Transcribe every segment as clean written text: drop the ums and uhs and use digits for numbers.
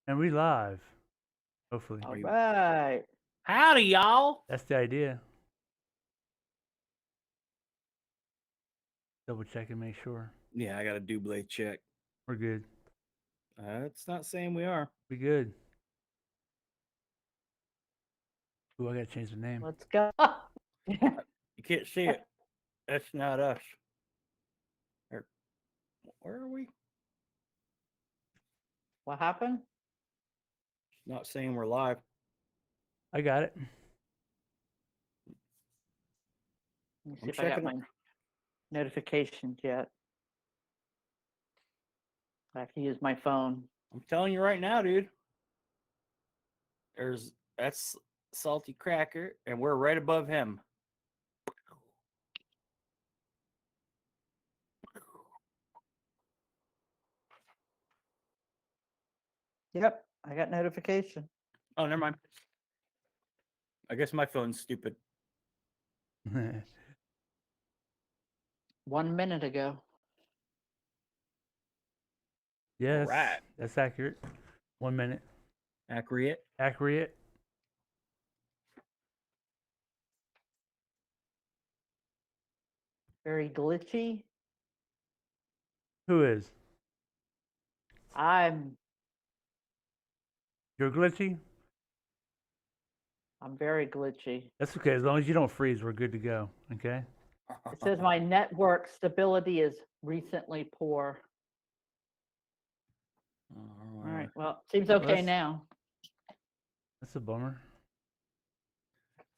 And we live. Hopefully. All right. Howdy, y'all. That's the idea. Double check and make sure. Yeah, I got a double check. We're good. It's not saying we are. We good. Ooh, I gotta change the name. Let's go. You can't see it. That's not us. Where are we? What happened? It's not saying we're live. I got it. Let me see I'm if I got checking my it. notifications yet. I have to use my phone. I'm telling you right now, dude. That's Salty Cracker, and we're right above him. Yep, I got notification. Oh, never mind. I guess my phone's stupid. 1 minute ago. Yes. Alright. That's accurate. 1 minute. Accurate. Accurate. Very glitchy. Who is? I'm You're glitchy? very glitchy. That's okay. As long as you don't freeze, we're good to go. Okay? It says my network stability is recently poor. All right. Well, seems okay Let's- now. That's a bummer.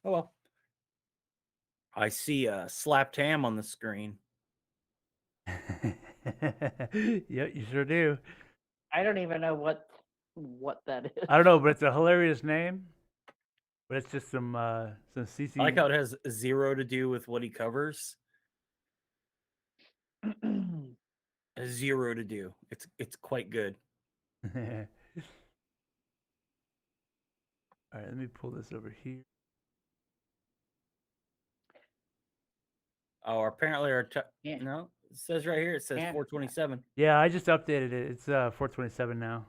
Oh well. I see a slapped ham on the screen. Yep, you sure do. I don't even know what that is. I don't know, but it's a hilarious name. But it's just some CC. I like how it has zero to do with what he covers. Zero to do. It's quite good. All right, let me pull this over here. Oh, apparently our Yeah. no, it says right here. It says Yeah. 427. Yeah, I just updated it. It's 427 now.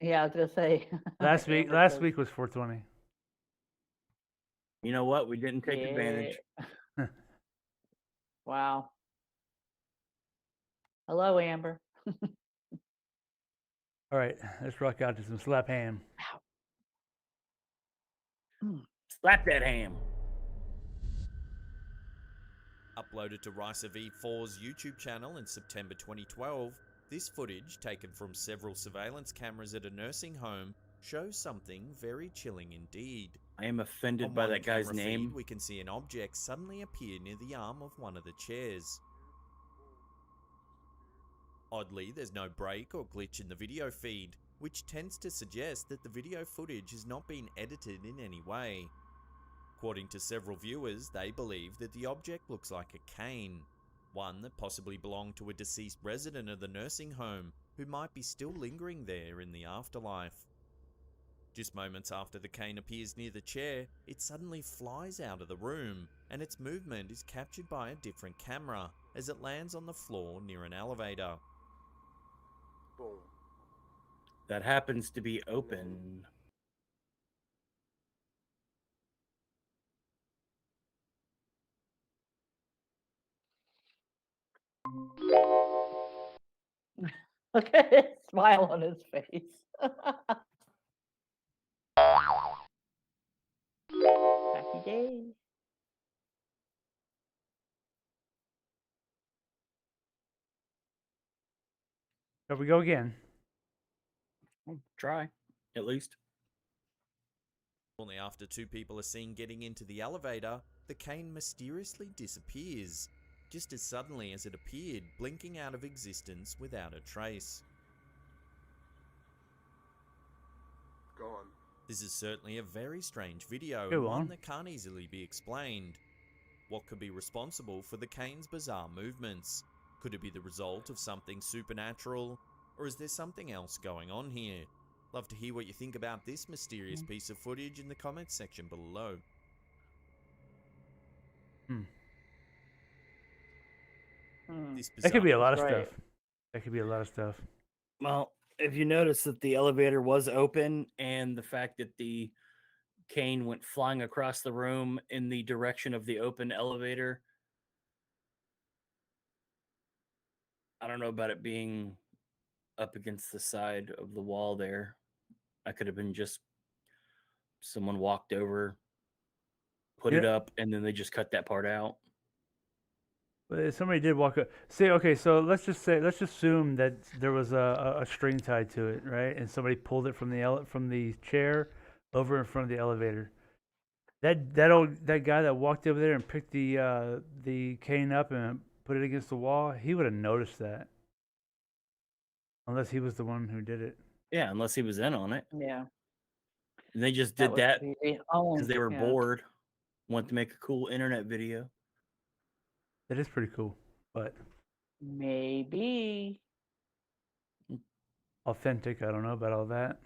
Yeah, I was gonna say. Last Amber week says, was 420. You know what? We didn't take advantage. Wow. Hello, Amber. All right, let's rock out to some slap ham. Slap that ham. Uploaded to Ricer V4's YouTube channel in September 2012, this footage, taken from several surveillance cameras at a nursing home, shows something very chilling indeed. I am offended On by one that guy's camera name. feed, we can see an object suddenly appear near the arm of one of the chairs. Oddly, there's no break or glitch in the video feed, which tends to suggest that the video footage has not been edited in any way. According to several viewers, they believe that the object looks like a cane, one that possibly belonged to a deceased resident of the nursing home who might be still lingering there in the afterlife. Just moments after the cane appears near the chair, it suddenly flies out of the room, and its movement is captured by a different camera as it lands on the floor near an elevator. Boom. That happens to be open. Look at his smile on his face. Happy day. Here we go again. I'll try, at least. Only after two people are seen getting into the elevator, the cane mysteriously disappears, just as suddenly as it appeared, blinking out of existence without a trace. Gone. This is certainly a very strange video, Go and one on. that can't easily be explained. What could be responsible for the cane's bizarre movements? Could it be the result of something supernatural? Or is there something else going on here? Love to hear what you think about this mysterious piece of footage in the comments section below. This That could be a bizarre- lot of Right. stuff. That could be a lot of stuff. Well, if you notice that the elevator was open and the fact that the cane went flying across the room in the direction of the open elevator, I don't know about it being up against the side of the wall there. I could have been just someone walked over, put it Yeah. up, and then they just cut that part out. But if somebody did walk up. Say, okay, so let's just assume that there was a string tied to it, right? And somebody pulled it from the chair over in front of the elevator. That guy that walked over there and picked the cane up and put it against the wall, he would have noticed that, unless he was the one who did it. Yeah, unless he was in on it. Yeah. And they just That did would that be the only- because they were yeah. bored, wanted to make a cool internet video. That is pretty cool, but Maybe. authentic. I don't know about all that.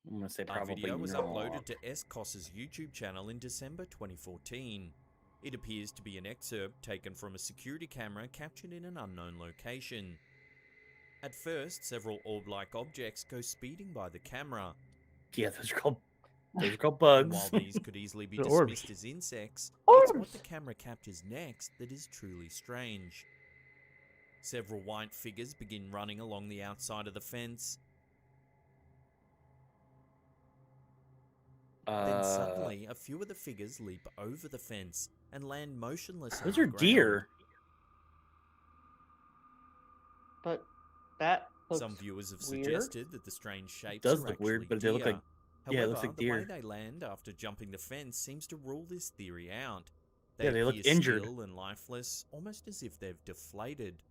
I'm gonna say Our probably video was not. uploaded to Escos's YouTube channel in December 2014. It appears to be an excerpt taken from a security camera captured in an unknown location. At first, several orb-like objects go speeding by the camera, Yeah, those are called and bugs. while these could easily be The orbs. dismissed as insects, it's what Orbs! the camera captures next that is truly strange. Several white figures begin running along the outside of the fence. Then suddenly, a few of the figures leap over the fence and land motionless those on are the ground. deer. But that looks Some viewers have weird. suggested that the strange shapes does are look weird, actually but they look deer. like- yeah, it looks However, like the way deer. they land after jumping the fence seems to rule this theory out. Yeah, they look appear injured. still and lifeless, almost as if they've deflated.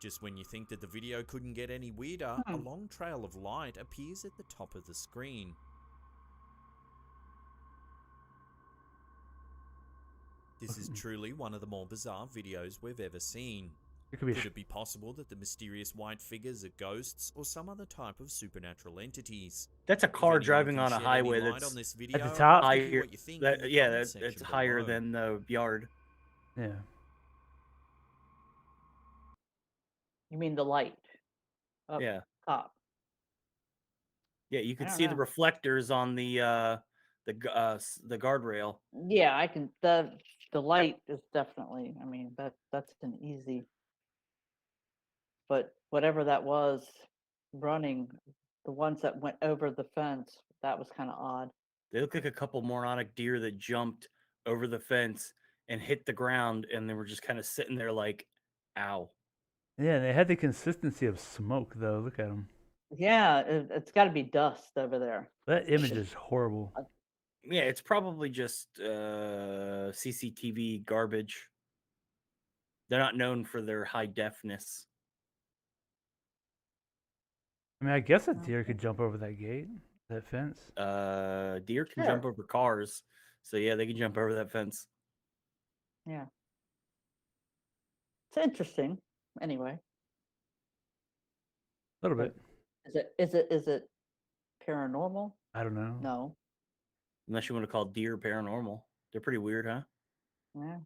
Just when you think that the video couldn't get any weirder, a long trail of light appears at the top of the screen. This is truly one of the more bizarre videos we've ever seen. It could be. Could it be possible that the mysterious white figures are ghosts or some other type of supernatural entities? That's a If car anyone driving can on a shed any highway light that's on this video, the I'd top? love to hear higher. what you think in the Yeah, comment it's section higher below. than the yard. Yeah. You mean the light up Yeah, top? yeah. You I can don't see the know. reflectors on the guardrail. Yeah, I can. The light is definitely. I mean, that's an easy. But whatever that was, running, the ones that went over the fence, that was kind of odd. They look like a couple moronic deer that jumped over the fence and hit the ground, and they were just kind of sitting there like, "Ow." Yeah, they had the consistency of smoke, though. Look at them. Yeah, it's got to be dust over there. That image is horrible. Yeah, it's probably just CCTV garbage. They're not known for their high defness. I mean, I guess a deer could jump over that gate, that fence. Deer can Sure. jump over cars, so yeah, they can jump over that fence. Yeah, it's interesting. Anyway, A little but bit. is it paranormal? I don't know. No. Unless you want to call deer paranormal. They're pretty weird, huh? Yeah.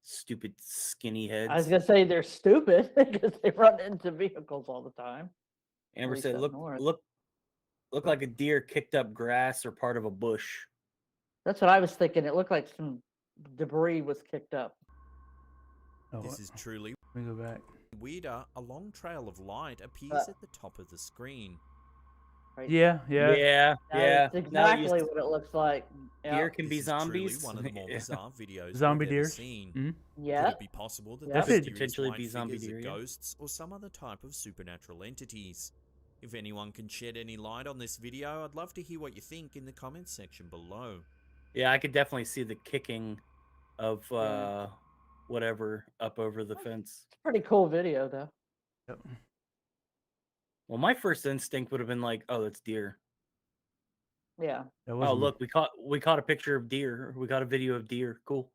Stupid skinny heads. I was gonna say they're stupid because they run into vehicles all the time. Amber least said, up "Look, north. look like a deer kicked up grass or part of a bush." That's what I was thinking. It looked like some debris was kicked up. Oh, This is truly let me go back. weirder. A long trail of light appears But- at the top of the screen. Right? Yeah, yeah. Yeah, yeah. That's Now you exactly s- what it looks like. Deer Yep. can be This is truly zombies. one of the more Yeah. bizarre videos Zombie we've ever deers. seen. Mhm. Could Yeah. it be possible that Yep. the Could mysterious potentially white be zombie figures deer, are yeah. ghosts or some other type of supernatural entities? If anyone can shed any light on this video, I'd love to hear what you think in the comments section below. Yeah, I could definitely see the kicking of Yeah. whatever up over the fence. It's a pretty cool video though. Yep. Well, my first instinct would have been like, "Oh, that's deer." Yeah. That Oh, wasn't- look, we caught a picture of deer. We got a video of deer. Cool.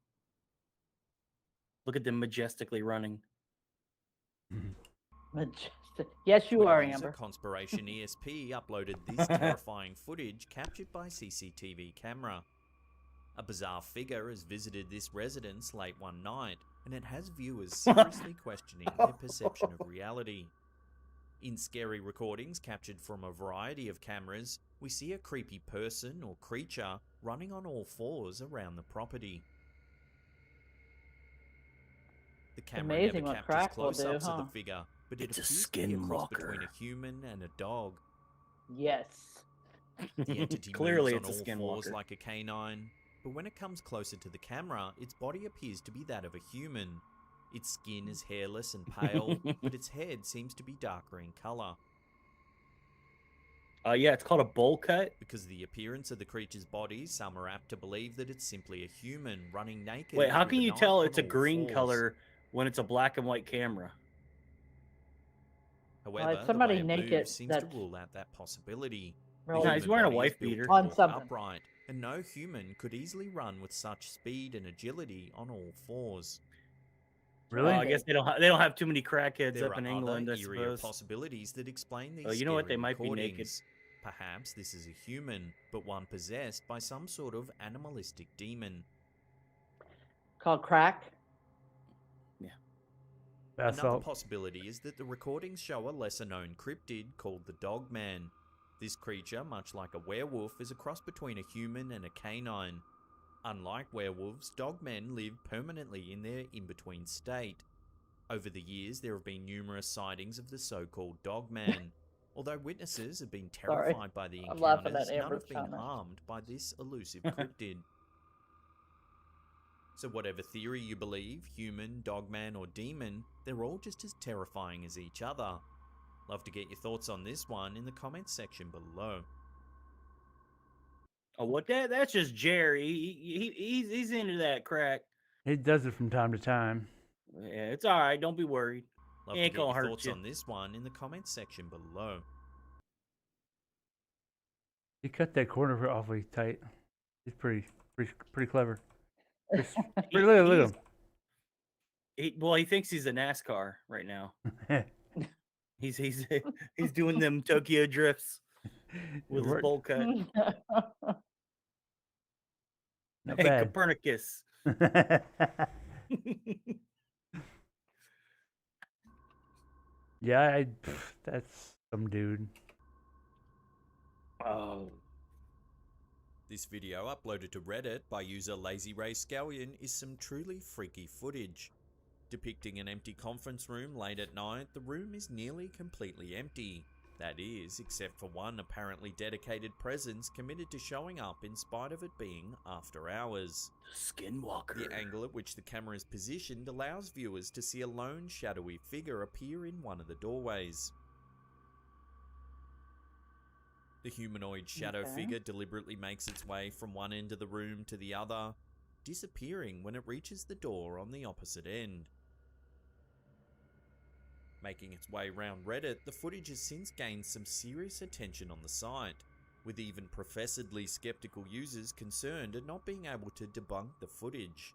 Look at them majestically running. Majestic. Yes, you are, User Amber. Conspiration ESP uploaded this terrifying footage captured by CCTV camera. A bizarre figure has visited this residence late one night, and it has viewers seriously questioning their perception of reality. In scary recordings captured from a variety of cameras, we see a creepy person or creature running on all fours around the property. The camera never amazing what captures crack will do, close-ups of huh? the figure, but it It's a appears to be a cross skinwalker. between a human and a dog. Yes. The entity Clearly, moves on it's a all fours skinwalker. like a canine, but when it comes closer to the camera, its body appears to be that of a human. Its skin is hairless and pale, but its head seems to be darker in colour. Yeah, it's called a bowl cut. Because of the appearance of the creature's body, some are apt to believe that it's simply a human running naked. Wait, how through can the you night tell on it's a all green fours. color when it's a black and white camera? However, it's the somebody way it naked moves seems to that's rule out that possibility. The really No, he's human wearing a body is wife built beater. to On walk something. upright, and no human could easily run with such speed and agility on all fours. Really? I guess they don't have too many crackheads There up are in England, I other eerier suppose. possibilities that explain these You know what? scary They might be naked. recordings. Perhaps this is a human, but one possessed by some sort of animalistic demon. called crack. Bath Another salt. possibility is that the recordings show a lesser-known cryptid called the Dogman. This creature, much like a werewolf, is a cross between a human and a canine. Unlike werewolves, dogmen live permanently in their in-between state. Over the years, there have been numerous sightings of the so-called Dogman. Although witnesses have been Sorry. terrified by the I'm laughing encounters, at none Amber's have been comment. harmed by this elusive cryptid. So whatever theory you believe, human, dogman or demon, they're all just as terrifying as each other. Love to get your thoughts on this one in the comments section below. Oh, what? That's just Jerry. He's into that crack. He does it from time to time. Yeah, it's all right. Don't be worried. Love He to ain't get your gonna hurt thoughts you. on this one in the comments section below. He cut that corner awfully tight. He's pretty clever. Look at He thinks he's a NASCAR right now. him. He's doing them Tokyo drifts with It his worked. bowl cut. Not Hey, bad. Copernicus. Yeah, that's some dude. Oh, This video uploaded to Reddit by user Lazy Ray Scallion is some truly freaky footage. Depicting an empty conference room late at night, the room is nearly completely empty. That is, except for one apparently dedicated presence committed to showing up in spite of it being after hours. Skinwalker. The angle at which the camera is positioned allows viewers to see a lone shadowy figure appear in one of the doorways. The humanoid shadow Okay. figure deliberately makes its way from one end of the room to the other, disappearing when it reaches the door on the opposite end. Making its way round Reddit, the footage has since gained some serious attention on the site, with even professedly skeptical users concerned at not being able to debunk the footage.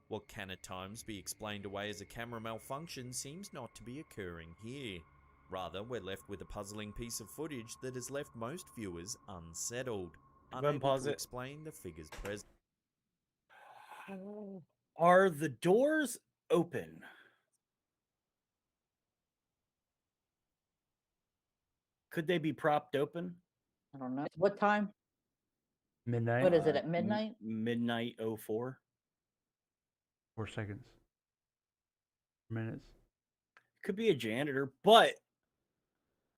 What can at times be explained away as a camera malfunction seems not to be occurring here. Rather, we're left with a puzzling piece of footage that has left most viewers unsettled, Go ahead and unable pause to it. explain the figure's presence. Are the doors open? Could they be propped open? I don't know. What time? Midnight. What is it, at midnight? Midnight 04. 4 seconds. Minutes. Could be a janitor, but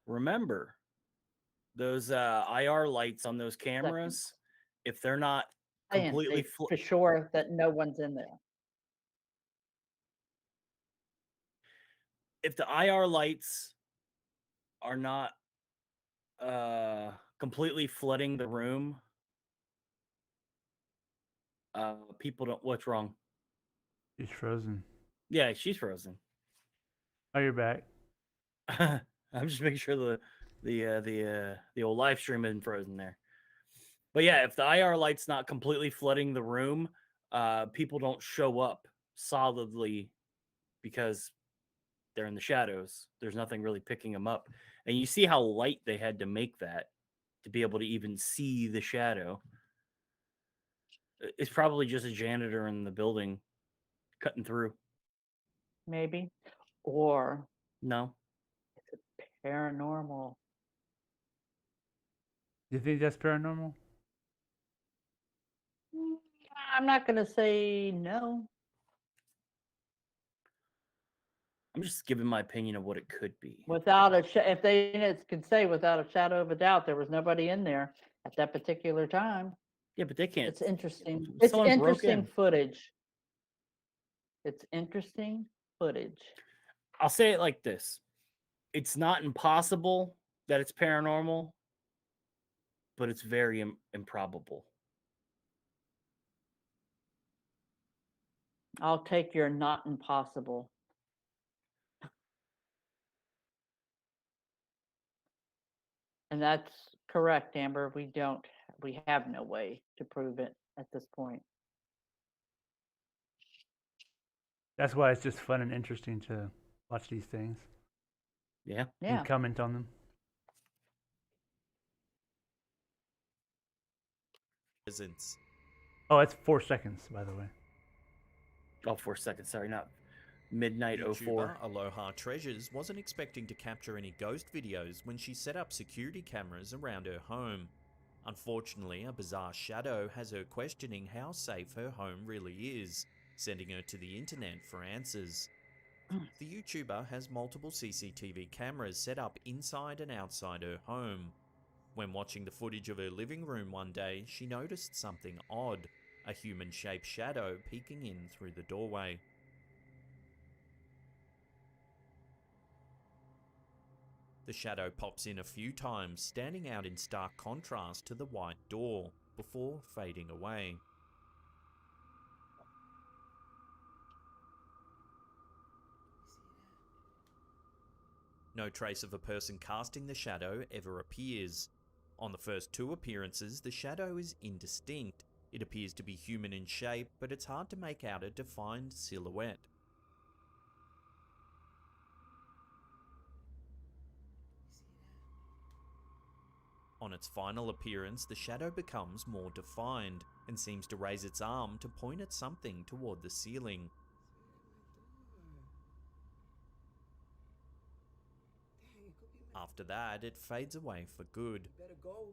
remember those IR lights on those cameras. If they're not I can't completely say for sure that no one's in there. if the IR lights are not completely flooding the room, people don't. What's wrong? He's frozen. Yeah, she's frozen. Oh, you're back. I'm just making sure the old live stream isn't frozen there. But yeah, if the IR light's not completely flooding the room, people don't show up solidly because they're in the shadows. There's nothing really picking them up. And you see how light they had to make that to be able to even see the shadow. It's probably just a janitor in the building cutting through. maybe, or No. paranormal. You think that's paranormal? Mm, I'm not gonna say no. I'm just giving my opinion of what it could be. Without if they could say without a shadow of a doubt there was nobody in there at that particular time. Yeah, but they can't. It's interesting. It's Someone broke interesting in. footage. It's interesting footage. I'll say it like this: it's not impossible that it's paranormal, but it's very improbable. I'll take your not impossible. And that's correct, Amber. We have no way to prove it at this point. That's why it's just fun and interesting to watch these things Yeah. Yeah. and comment on them. Presence. Oh, it's 4 seconds, by the way. Oh, 4 seconds. Sorry, not midnight 04. YouTuber Aloha Treasures wasn't expecting to capture any ghost videos when she set up security cameras around her home. Unfortunately, a bizarre shadow has her questioning how safe her home really is, sending her to the internet for answers. The YouTuber has multiple CCTV cameras set up inside and outside her home. When watching the footage of her living room one day, she noticed something odd, a human-shaped shadow peeking in through the doorway. The shadow pops in a few times, standing out in stark contrast to the white door, before fading away. No trace of a person casting the shadow ever appears. On the first 2 appearances, the shadow is indistinct. It appears to be human in shape, but it's hard to make out a defined silhouette. On its final appearance, the shadow becomes more defined and seems to raise its arm to point at something toward the ceiling. After that, it fades away for good. Better go.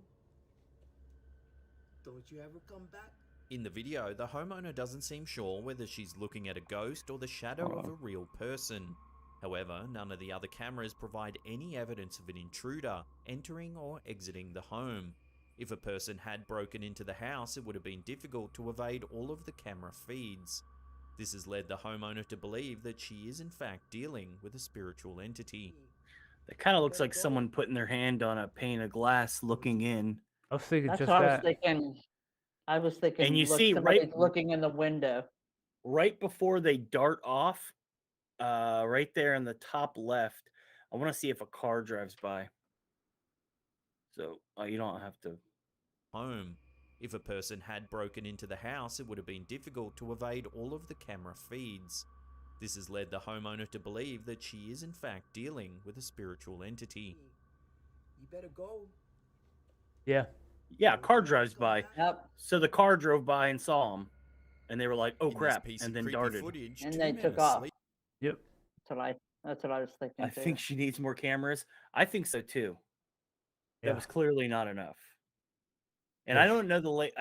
Don't you ever come back? In the video, the homeowner doesn't seem sure whether she's looking at a ghost or the shadow of a real person. However, none of the other cameras provide any evidence of an intruder entering or exiting the home. If a person had broken into the house, it would have been difficult to evade all of the camera feeds. This has led the homeowner to believe that she is in fact dealing with a spiritual entity. That kind of looks like someone putting their hand on a pane of glass looking in. I was thinking That's just what I was that. thinking. I was thinking And you look, see somebody's looking in the window. right before they dart off, right there in the top left, I want to see if a car drives by. So you don't have to. Home. If a person had broken into the house, it would have been difficult to evade all of the camera feeds. This has led the homeowner to believe that she is in fact dealing with a spiritual entity. You better go. Yeah. Yeah, a car drives by. Yep. So the car drove by and saw him, and they were like, "Oh In crap!" this piece and of then creepy darted. footage, And 2 they men took are off. sleeping. Yep. That's what I was thinking I too. think she needs more cameras. I think so too. Yeah. That was clearly not enough. And Yes. I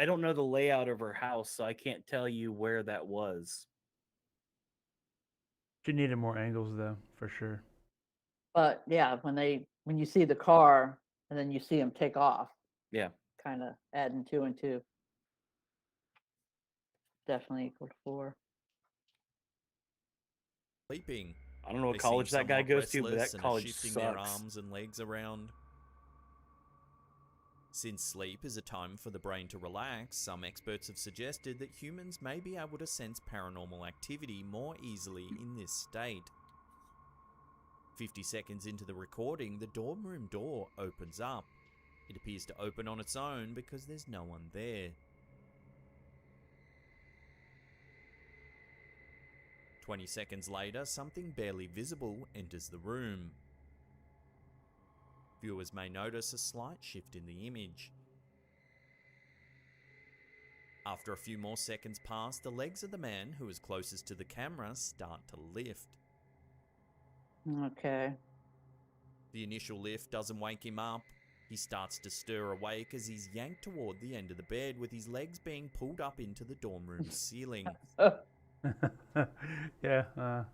don't know the layout of her house, so I can't tell you where that was. She needed more angles though, for sure. But yeah, when you see the car and then you see them take off, Yeah. kind of adding 2 and 2. Definitely equal to 4. Sleeping. I don't know what They seem college that guy somewhat goes to, but restless that and are college shifting their sucks. arms and legs around. Since sleep is a time for the brain to relax, some experts have suggested that humans may be able to sense paranormal activity more easily in this state. 50 seconds into the recording, the dorm room door opens up. It appears to open on its own because there's no one there. 20 seconds later, something barely visible enters the room. Viewers may notice a slight shift in the image. After a few more seconds pass, the legs of the man who is closest to the camera start to lift. Okay. The initial lift doesn't wake him up. He starts to stir awake as he's yanked toward the end of the bed with his legs being pulled up into the dorm room's ceiling. Yeah.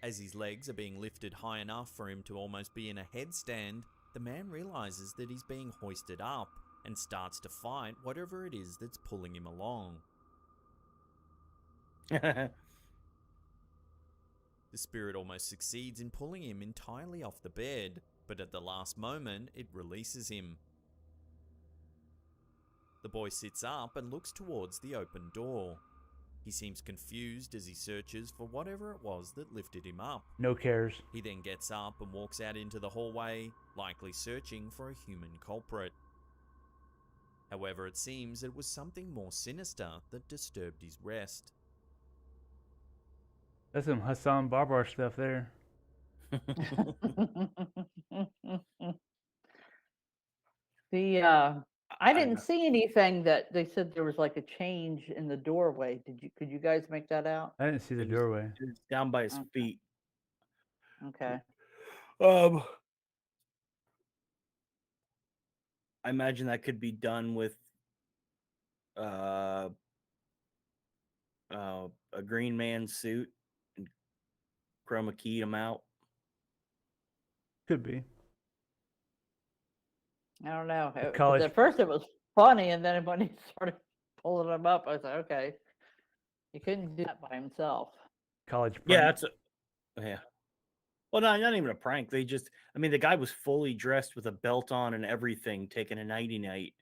As his legs are being lifted high enough for him to almost be in a headstand, the man realizes that he's being hoisted up and starts to fight whatever it is that's pulling him along. The spirit almost succeeds in pulling him entirely off the bed, but at the last moment, it releases him. The boy sits up and looks towards the open door. He seems confused as he searches for whatever it was that lifted him up. No cares. He then gets up and walks out into the hallway, likely searching for a human culprit. However, it seems it was something more sinister that disturbed his rest. That's some Hassan Barbar stuff there. I didn't see anything that they said there was like a change in the doorway. Could you guys make that out? I didn't see the It was- doorway. It's down by his Okay. feet. Okay. I imagine that could be done with a green man suit and chroma keyed him out. Could be. I don't know. 'Cause college- at first it was funny, and then when he started pulling him up, I was like, okay, he couldn't do that by himself. College. Yeah, prank. yeah. Well, not even a prank. I mean, the guy was fully dressed with a belt on and everything, taking a nighty night.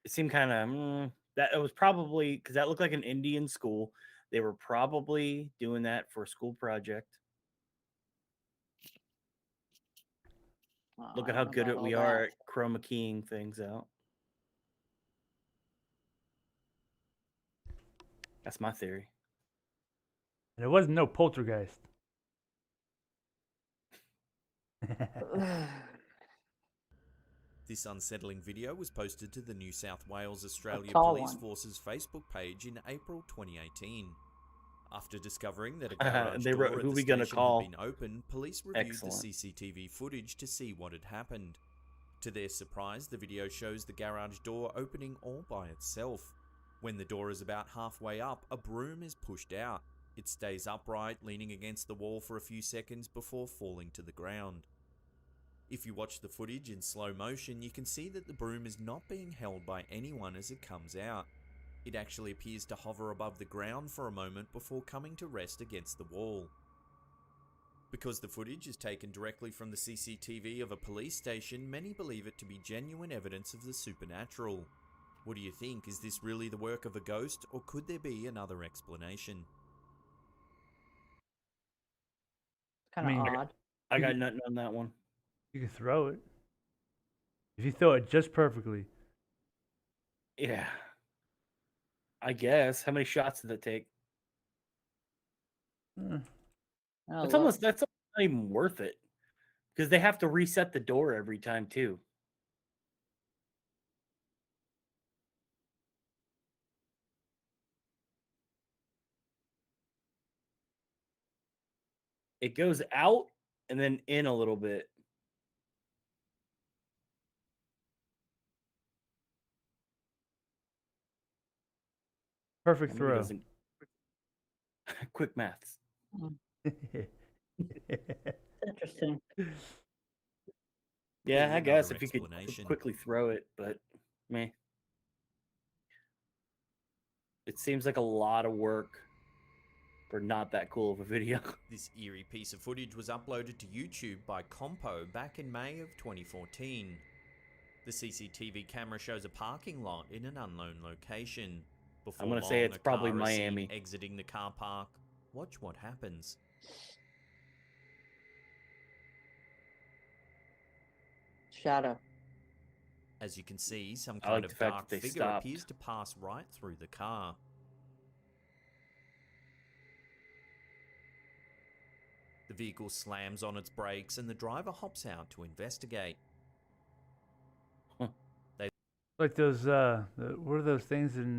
It seemed kind of that it was probably because that looked like an Indian school. They were probably doing that for a school project. Look I at how don't know good about we all are that. at chroma keying things out. That's my theory. And it wasn't no poltergeist. This unsettling video was posted to the New South Wales Australia tall Police one. Force's Facebook page in April 2018. After discovering that a garage And they door wrote, at "Who the we gonna station call?" had been opened, police reviewed Excellent. the CCTV footage to see what had happened. To their surprise, the video shows the garage door opening all by itself. When the door is about halfway up, a broom is pushed out. It stays upright, leaning against the wall for a few seconds before falling to the ground. If you watch the footage in slow motion, you can see that the broom is not being held by anyone as it comes out. It actually appears to hover above the ground for a moment before coming to rest against the wall. Because the footage is taken directly from the CCTV of a police station, many believe it to be genuine evidence of the supernatural. What do you think? Is this really the work of a ghost, or could there be another explanation? Kind of mean- odd. I got nothing on that one. You can throw it. If you throw it just perfectly. Yeah. I guess. How many shots did it take? Uh, Oh, That's not even worth it. Because they have to reset the door every time too. It goes out and then in a little bit. perfect I mean, it throw. doesn't- Quick maths. interesting. Yeah, Maybe I guess another if you could explanation. quickly throw it, but meh. It seems like a lot of work for not that cool of a video. This eerie piece of footage was uploaded to YouTube by Compo back in May of 2014. The CCTV camera shows a parking lot in an unknown location. Before gonna long, say it's a probably car is seen Miami. exiting the car park. Watch what happens. Shadow. As you can see, some I kind like of the fact dark that they figure stopped. appears to pass right through the car. The vehicle slams on its brakes and the driver hops out to investigate. Huh. Like those what are those things in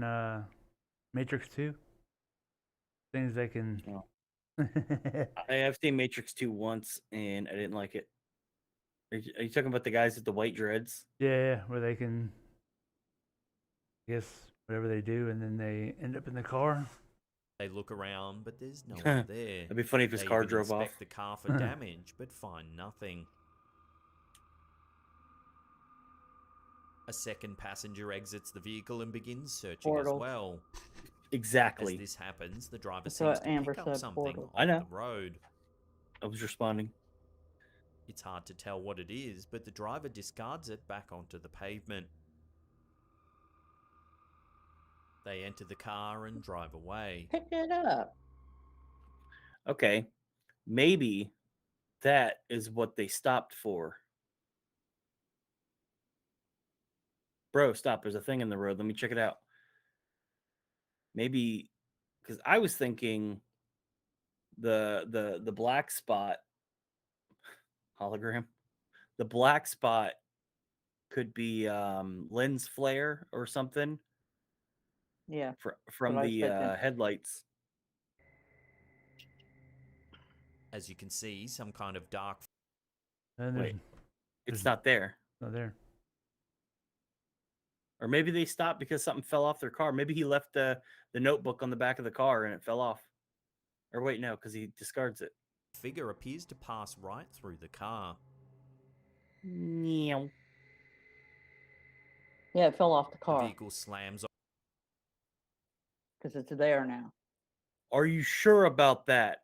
Matrix 2? Things that can No. I have seen Matrix 2 once and I didn't like it. Are you talking about the guys with the white dreads? yeah, where they can I guess whatever they do and then they end up in the car. They look around, but there's no one there. It'd be funny if his They car even drove off. inspect the car for damage, but find nothing. A second passenger exits the vehicle and begins searching Portal. as well. Exactly. As this happens, the driver That's seems what to Amber pick up said, something portal. I off know. the road. I was responding. It's hard to tell what it is, but the driver discards it back onto the pavement. They enter the car and drive away. Pick it up. Okay. Maybe that is what they stopped for. Bro, stop. There's a thing in the road. Let me check it out. Maybe because I was thinking the black spot hologram. The black spot could be lens flare or something Yeah. from what I was the thinking. headlights. As you can see, some kind of dark And there's Wait, it's there's not there. not there. Or maybe they stopped because something fell off their car. Maybe he left the notebook on the back of the car and it fell off. Or wait, no, because he discards it. figure appears to pass right through the car. Meow. Yeah, it fell off the The car vehicle slams because it's there now. Are you sure about that?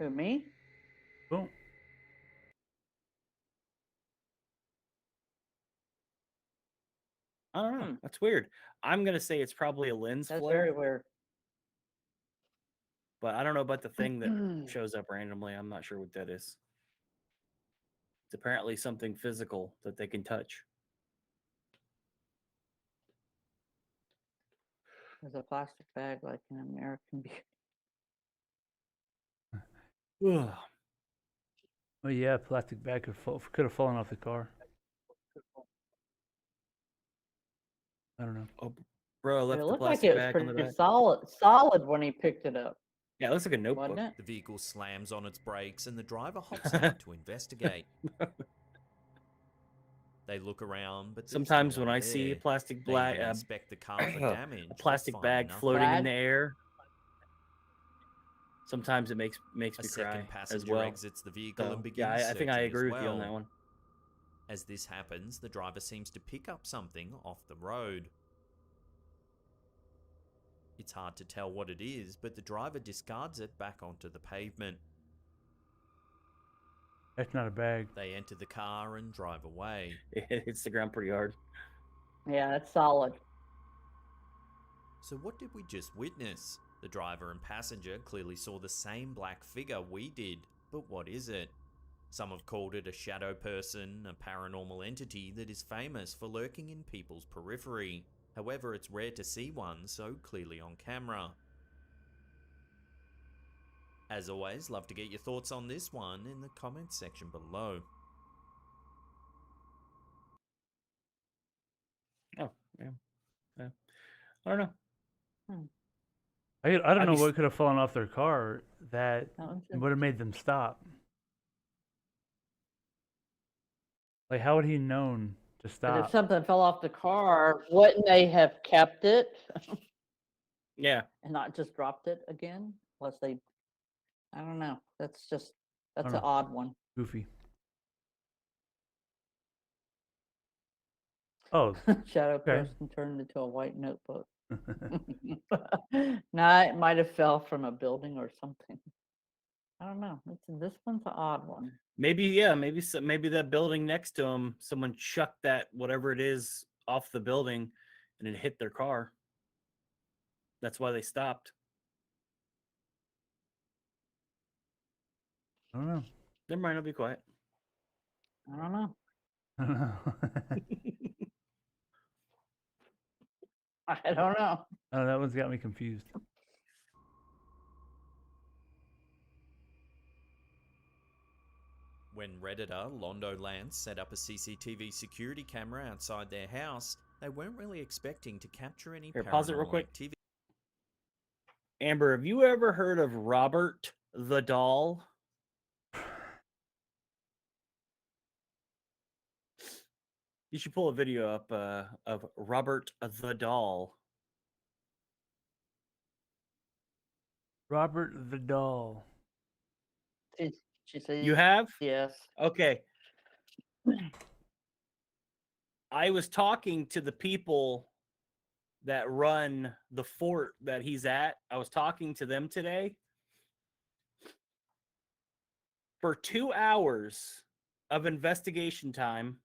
Who, me? Boom. I don't know. Hmm. That's weird. I'm gonna say it's probably a lens That's flare, very weird. but I don't know about the thing that shows up randomly. I'm not sure what that is. It's apparently something physical that they can touch. There's a plastic bag like an American Beauty. Ugh. Oh yeah, plastic bag could have fallen off the car. I don't know. Oh, bro, I It left the looked like plastic it was bag on the pretty back. solid when he picked it up, Yeah, it looks like a notebook. wasn't it? The vehicle slams on its brakes and the driver hops out to investigate. They look around, but there's Sometimes no when one I see a there. plastic They bag, even inspect the car for damage, a but plastic find bag nothing. floating in Brad? the air, sometimes it makes A me second cry as passenger well. exits the vehicle So, and begins yeah, I think I searching agree as with you on well. that one. As this happens, the driver seems to pick up something off the road. It's hard to tell what it is, but the driver discards it back onto the pavement. That's not a bag. They enter the car and drive away. It hits the ground pretty hard. Yeah, it's solid. So what did we just witness? The driver and passenger clearly saw the same black figure we did, but what is it? Some have called it a shadow person, a paranormal entity that is famous for lurking in people's periphery. However, it's rare to see one so clearly on camera. As always, love to get your thoughts on this one in the comments section below. Oh, yeah. I don't know. I don't I'd know be what could have fallen off their car that That one's would have made them stop. Like, how would he known to But if stop? something fell off the car, wouldn't they have kept it Yeah, and not just dropped it again? Unless they, I don't know. That's don't an know. odd one. Goofy. Oh, Shadow okay. person turned into a white notebook. Nah, it might have fell from a building or something. I don't know. This one's an odd one. maybe. Yeah, maybe that building next to him, someone chucked that whatever it is off the building, and it hit their car. That's why they stopped. I don't know. Never mind. I'll be quiet. I don't know. I don't know. I don't know. Oh, that one's got me confused. When Redditor Londo Lance set up a CCTV security camera outside their house, they weren't really expecting to capture any Here, pause it real paranormal quick. activity. Amber, have you ever heard of Robert the Doll? You should pull a video up of Robert the Doll. Robert the Doll. She said You have? yes. Okay. I was talking to the people that run the fort that he's at. I was talking to them today. For 2 hours of investigation time.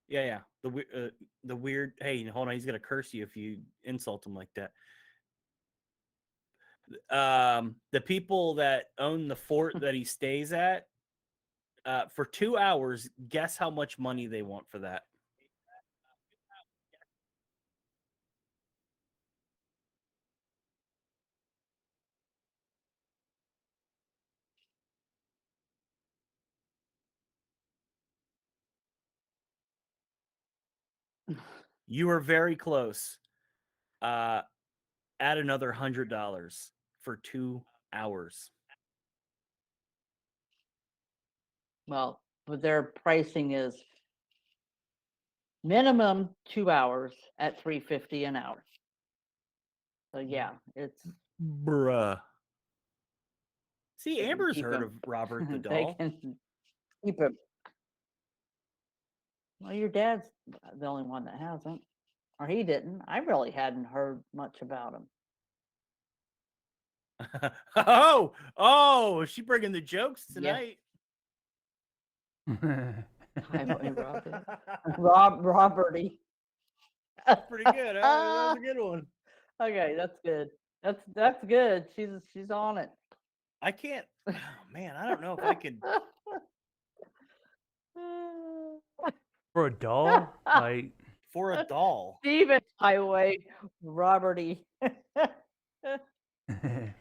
Yeah. The weird. Hey, hold on. He's gonna curse you if you insult him like that. The people that own the fort that he stays at, for 2 hours, guess how much money they want for that? You were very close. Add another $100 for 2 hours. Well, but their pricing is minimum 2 hours at $3.50 an hour. So yeah, it's Bruh. See, they can Amber's keep heard him. of Robert the They Doll. can keep him. Well, your dad's the only one that hasn't, or he didn't. I really hadn't heard much about him. Oh, is she bringing the jokes Yes. tonight? Highway Roberty. Pretty good. Huh? That was a good one. Okay, that's good. That's good. She's on it. I can't. Oh, man, I don't know if I could. For a doll? Like, For a doll. Steven Highway Roberty.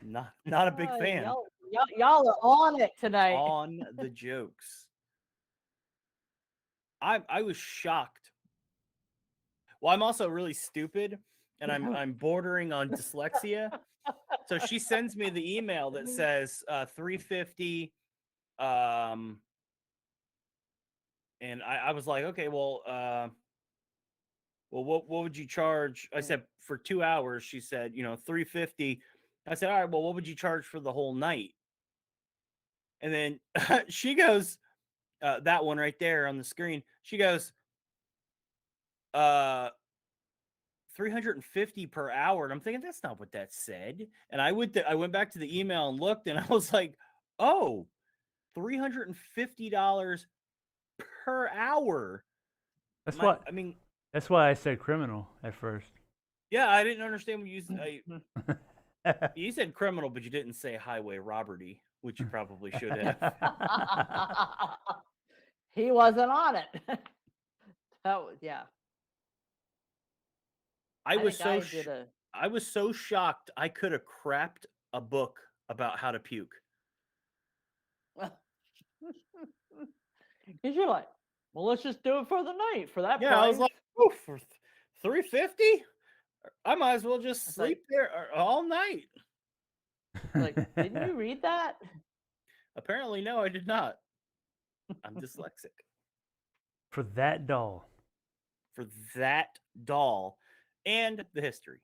Not a big Oh, fan. Y'all are on it tonight. On the jokes. I was shocked. Well, I'm also really stupid, and I'm bordering on dyslexia. So she sends me the email that says $3.50. And I was like, okay, well, what would you charge? I said for 2 hours. She said, $3.50. I said, all right, well, what would you charge for the whole night? And then she goes, that one right there on the screen. She goes, 350 per hour. And I'm thinking that's not what that said. And I went back to the email and looked, and I was like, oh, $350 per hour. that's My- what. I mean, That's why I said criminal at first. yeah, I didn't understand what you said. You said criminal, but you didn't say highway robbery, which you probably should have. He wasn't on it. That was yeah. I was think so I did a I was so shocked I could have crapped a book about how to puke. because you're like, well, let's just do it for the night for that Yeah, price. I was like, oh, for $350, I might as well just It's like- sleep there all night. like, didn't you read that? Apparently, no, I did not. I'm dyslexic. For that doll. For that doll and the history.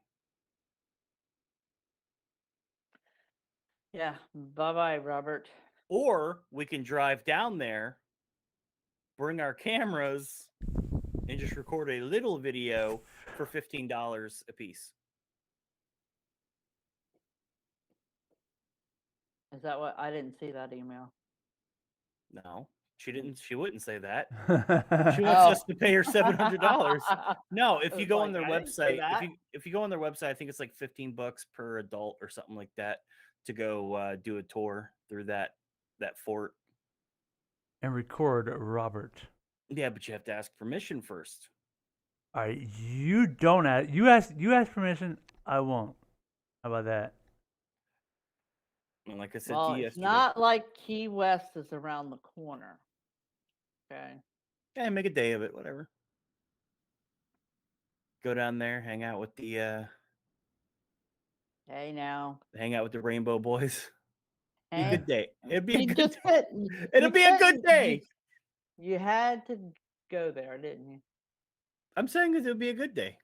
Yeah. Bye bye, Robert. Or we can drive down there, bring our cameras, and just record a little video for $15 a piece. Is that what I didn't see that email? No, she didn't. She wouldn't say that. She That's wants Oh. us to pay her $700. No, if I you was go on like, their I didn't say website, that. if you go on their website, I think it's like $15 per adult or something like that to go do a tour through that fort. and record Robert. Yeah, but you have to ask permission first. All right, you don't ask. You ask permission. I won't. How about that? And like I said Well, to you it's yesterday, not like Key West is around the corner. Okay. yeah, make a day of it. Whatever. Go down there, hang out with the Hey, now. Rainbow Boys. Be a Hey, good day. It'd be a you good just day. couldn't. It'll You be a good couldn't. day. You had to go there, didn't you? I'm saying it'll be a good day.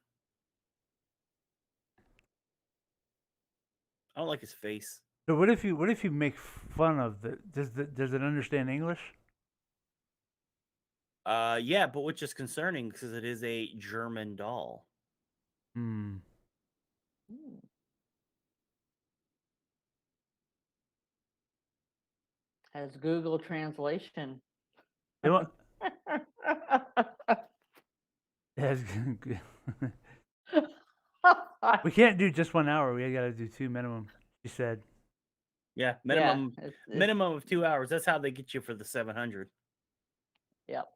I don't like his face. So what if you make fun of does it understand English? Yeah, but which is concerning because it is a German doll. Hmm. Hmm. Has Google Translation. They want, yes, we can't do just 1 hour. We got to do 2 minimum. She said. Yeah, Yeah, minimum of 2 hours. That's how they get you for the 700. Yep.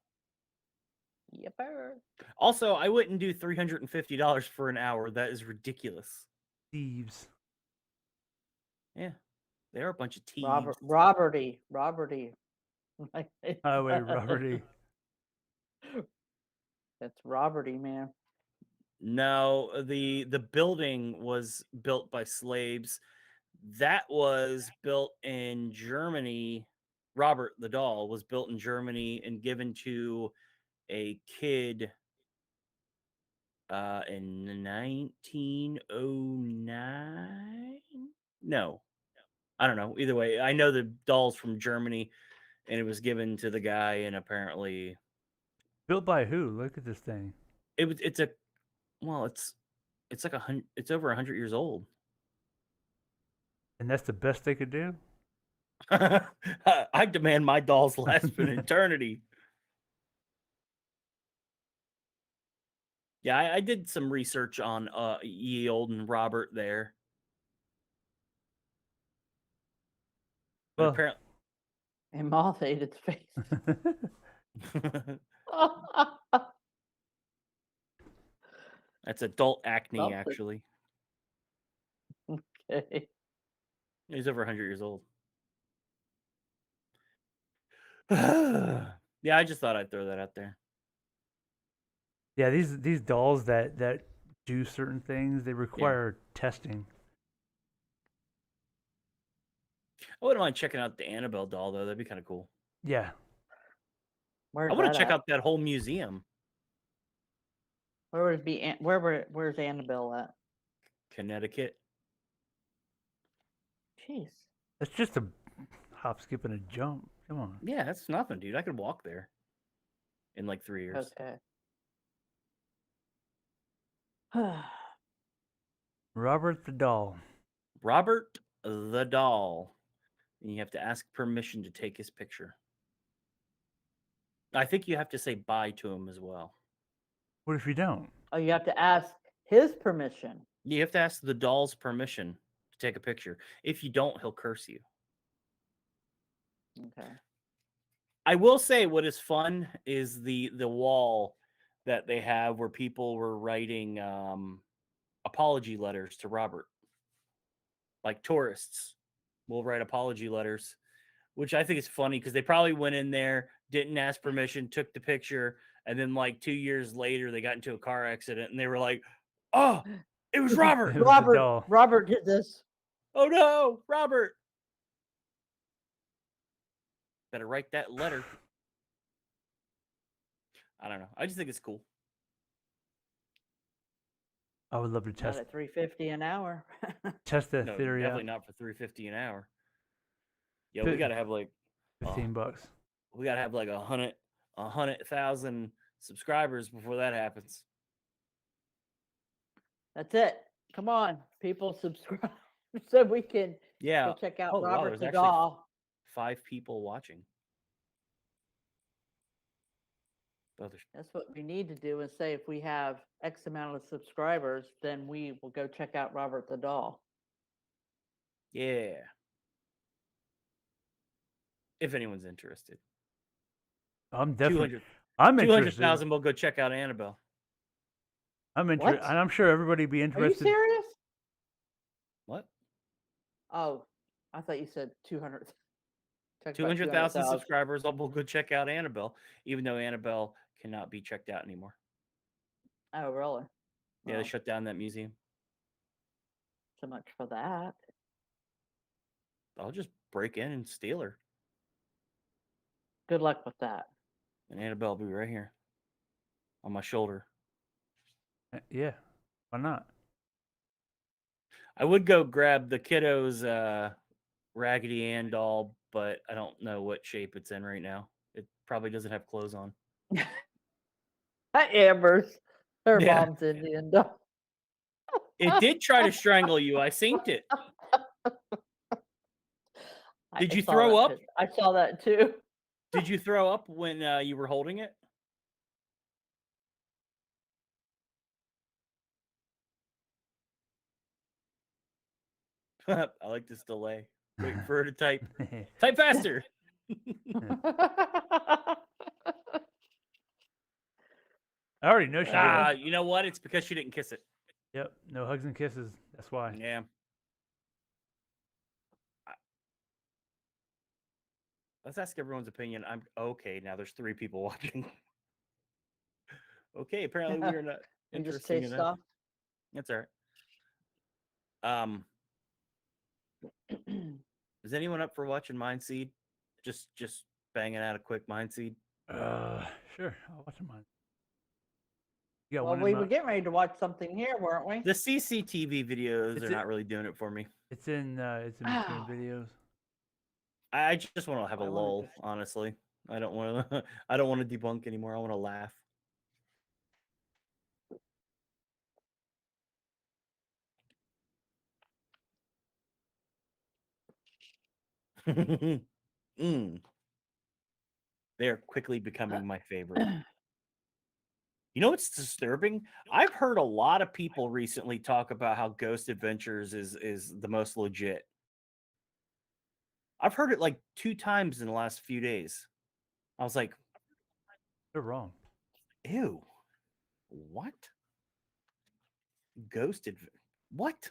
Yepper. Also, I wouldn't do $350 for an hour. That is ridiculous. Thieves. Yeah, they are a bunch of thieves. Roberty. Highway robbery. That's Roberty, man. No, the building was built by slaves. That was built in Germany. Robert the doll was built in Germany and given to a kid in 1909. No, I don't know. Either way, I know the doll's from Germany, and it was given to the guy, and apparently Built by who? Look at this thing. it's like it's over 100 years old. And that's the best they could do? I demand my dolls last for an eternity. Yeah, I did some research on ye olden Robert there. But Well, apparently And Moth ate its face. that's adult acne, Something. actually. Okay. He's over 100 years old. Yeah, I just thought I'd throw that out there. yeah, these dolls that do certain things, they require testing. I wouldn't mind checking out the Annabelle doll, though. That'd be kind of cool. Yeah. Where's I want that to check at? out that whole museum. Where's Annabelle at? Connecticut. Jeez. That's just a hop, skip, and a jump. Come on. Yeah, that's nothing, dude. I could walk there in like 3 years. Okay. Robert the doll. Robert the doll. And you have to ask permission to take his picture. I think you have to say bye to him as well. What if you don't? Oh, you have to ask his permission. You have to ask the doll's permission to take a picture. If you don't, he'll curse you. Okay. I will say what is fun is the wall that they have where people were writing apology letters to Robert. Like tourists will write apology letters, which I think is funny because they probably went in there, didn't ask permission, took the picture, and then like 2 years later they got into a car accident and they were like, "Oh, it was Robert. It was the doll. Robert did this. Oh no, Robert." Better write that letter. I don't know. I just think it's cool. I would love to Not test at $3.50 an hour. test that No, theory definitely out. not for $3.50 an hour. Yeah, we gotta have like $15. we gotta have like 100,000 subscribers before that happens. That's it. Come on, people, subscribe so we can Yeah. go check out Oh, wow, Robert there's the actually doll. 5 people watching. Oh, there's- That's what we need to do and say if we have X amount of subscribers, then we will go check out Robert the doll. Yeah. If anyone's interested. I'm definitely. 200 I'm interested. 200,000 will go check out Annabelle. I'm interested, What? and I'm sure everybody be Are you interested. serious? What? Oh, I thought you said 200. 200,000 subscribers. We'll go check out Annabelle, even though Annabelle cannot be checked out anymore. Oh, really? Yeah, they Well, shut down that museum. so much for that. I'll just break in and steal her. Good luck with that. And Annabelle will be right here on my shoulder. Yeah, why not? I would go grab the kiddo's Raggedy Ann doll, but I don't know what shape it's in right now. It probably doesn't have clothes on. Amber's her Yeah. mom's Indian doll. It did try to strangle you. I seen it. Did I you saw throw that up? pic- I saw that too. Did you throw up when you were holding it? I like this delay. Waiting for her to type. Type faster. I already know she did. You know what? It's because she didn't kiss it. Yep, no hugs and kisses. That's why. Yeah. Let's ask everyone's opinion. I'm okay. Now there's 3 people watching. Okay, apparently we are not You just interesting chased enough. off. That's all right. Is anyone up for watching Mind Seed? Just banging out a quick Mind Seed. Sure. I'll watch mine. You got Well, one in we my- were getting ready to watch something here, weren't we? The CCTV videos It's are a- not really doing it for me. It's in between Ah. videos. I just want to have a I wanna lull, just- honestly. I don't want to. I don't want to debunk anymore. I want to laugh. Mm. They are quickly becoming my favorite. You know what's disturbing? I've heard a lot of people recently talk about how Ghost Adventures is the most legit. I've heard it like 2 times in the last few days. I was like, They're wrong. ew. What? Ghost Adventure? What?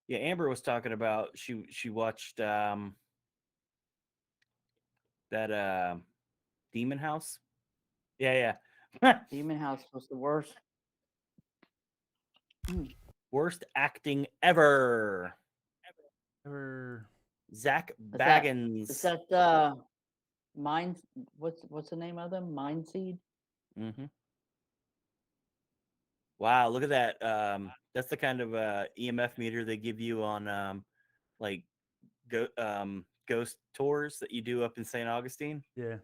Yeah, Amber was talking about she watched that Demon House. Yeah. Demon House was the worst. Worst acting ever. Ever. Zach that- Baggins. Is that Mind? What's the name of them? Mind Seed. Mm-hmm. Wow, look at that. That's the kind of EMF meter they give you on like ghost tours that you do up in St. Augustine. Yeah.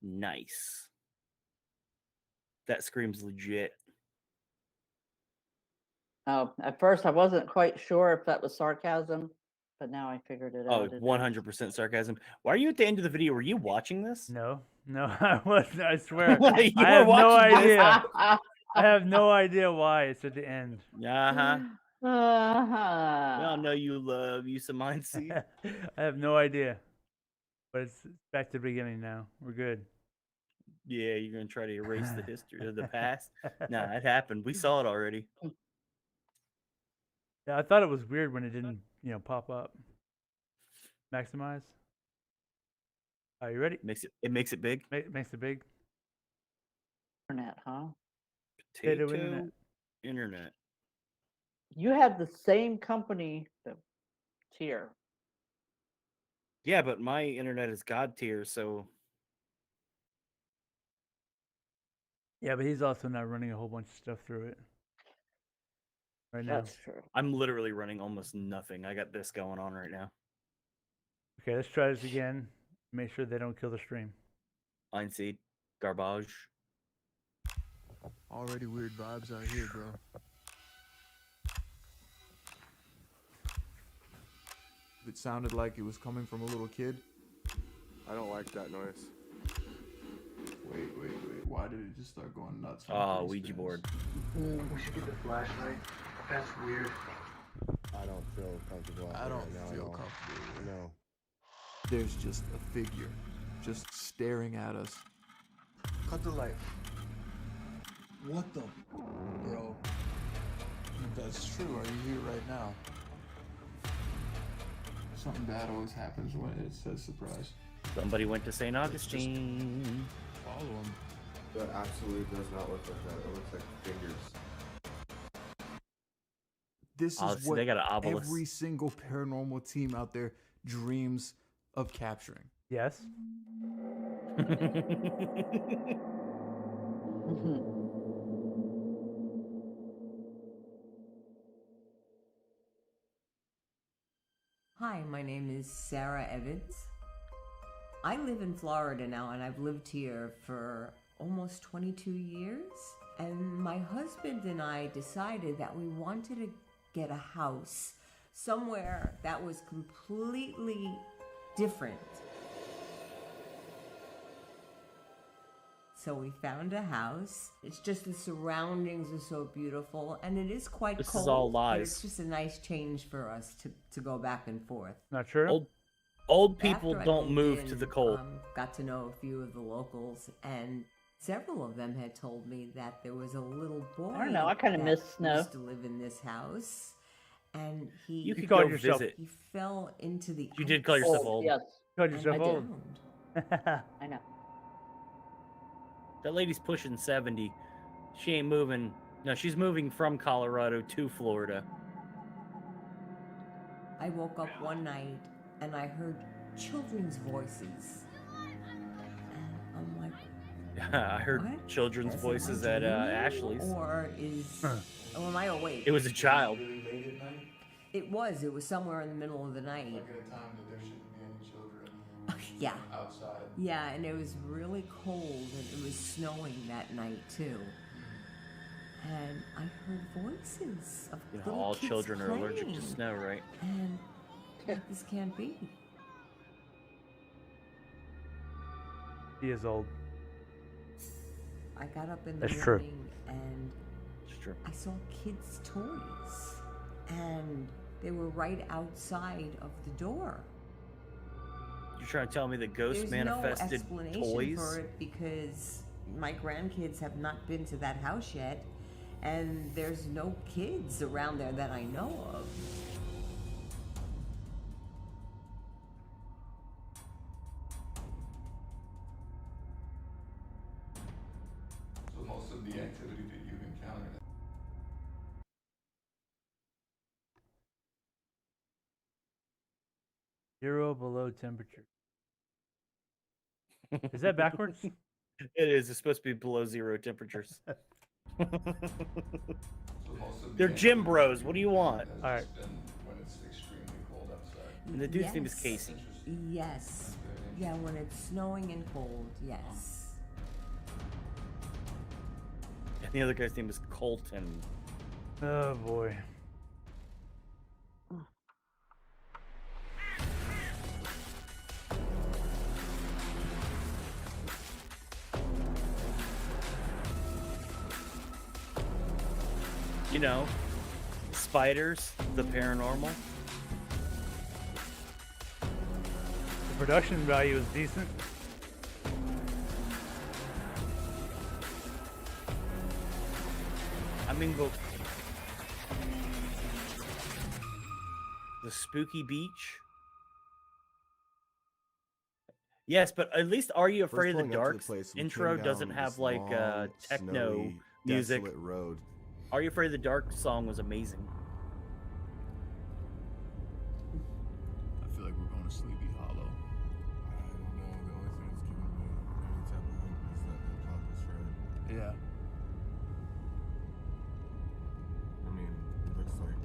Nice. That screams legit. Oh, at first I wasn't quite sure if that was sarcasm, but now I figured it Oh, out. It is. 100% sarcasm. Why are you at the end of the video? Were you watching this? No, I wasn't. I swear. You I were have no watching this? idea. I have no idea why it's at the end. Uh-huh. We all Uh-huh. know you love you some Mind Seed. I have no idea. But it's back to the beginning now. We're good. Yeah, you're gonna try to erase the history of the past. Nah, it happened. We saw it already. Yeah, I thought it was weird when it didn't, pop up. Maximize. Are you ready? It makes it big. Makes it big. Internet, huh? Potato Potato internet. internet. You have the same company tier. Yeah, but my internet is God tier, so Yeah, but he's also not running a whole bunch of stuff through it right now. That's true. I'm literally running almost nothing. I got this going on right now. Okay, let's try this again. Make sure they don't kill the stream. Line seed, garbage. Already weird vibes out here, bro. It sounded like it was coming from a little kid. I don't like that noise. Wait. Why did it just start going nuts? Oh, Ouija board. We should get the flashlight. That's weird. I don't feel comfortable. I out don't there right now, feel no. comfortable. No. There's just a figure, just staring at us. Cut the light. What the? Bro. If that's true, are you here right now? Something bad always happens when it says surprise. Somebody went to St. Augustine. Follow him. That absolutely does not look like that. It looks like fingers. This Oh, is see, what they got an obelisk. every single paranormal team out there dreams of capturing. Yes. Hi, my name is Sarah Evans. I live in Florida now, and I've lived here for almost 22 years. And my husband and I decided that we wanted to get a house somewhere that was completely different. So we found a house. It's just the surroundings are so beautiful, and it is quite This cold. is all but lies. It's just a nice change for us to go back and forth. Not true. Old people After I don't moved move to in, the cold. Got to know a few of the locals, and several of them had told me that there was a little boy. I don't know, I kinda that miss snow. Used to live in this house, and You could called go yourself- visit. he fell into the. You did call yourself ice old. Yes, Called and yourself old. drowned. I know. That lady's pushing 70. She ain't moving. No, she's moving from Colorado to Florida. I woke up one night and I heard children's voices, and I'm like, I heard what? children's Is it voices my at dream, Ashley's. Or is, or am I awake? It was a child. Really late at night? It was somewhere in the middle of the night. Like at a time that there shouldn't be any children Yeah. outside. Yeah, and it was really cold, and it was snowing that night too. And I heard voices of You know, little all kids children are allergic to playing. snow, right? And like, this can't be. He is old. I got up in the That's true. morning and It's true. I saw kids' toys, and they were right outside of the door. You're trying to tell me that ghosts There's manifested no explanation toys? for it because my grandkids have not been to that house yet, and there's no kids around there that I know of. So most of the activity that you've encountered. Zero below temperature. Is that backwards? It is. It's supposed to be below 0 temperatures. So most of the They're gym activity bros. that What do you've you want? encountered All has right. been when it's extremely cold outside. And the dude's name is Casey. Yes. Yeah, when it's snowing and cold, yes. And the other guy's name is Colton. Oh boy. You know, spiders, the paranormal. The production value is decent. I mean, the spooky beach. Yes, but at least Are You Afraid of the pulling up to Dark place, we intro came doesn't down have this like long, techno snowy, music. desolate road. Are You Afraid of the Dark song was amazing. I feel like we're going to Sleepy Hollow. I don't know. The only thing that's giving me any type of hope is that the clock was right. Yeah. I mean, it looks like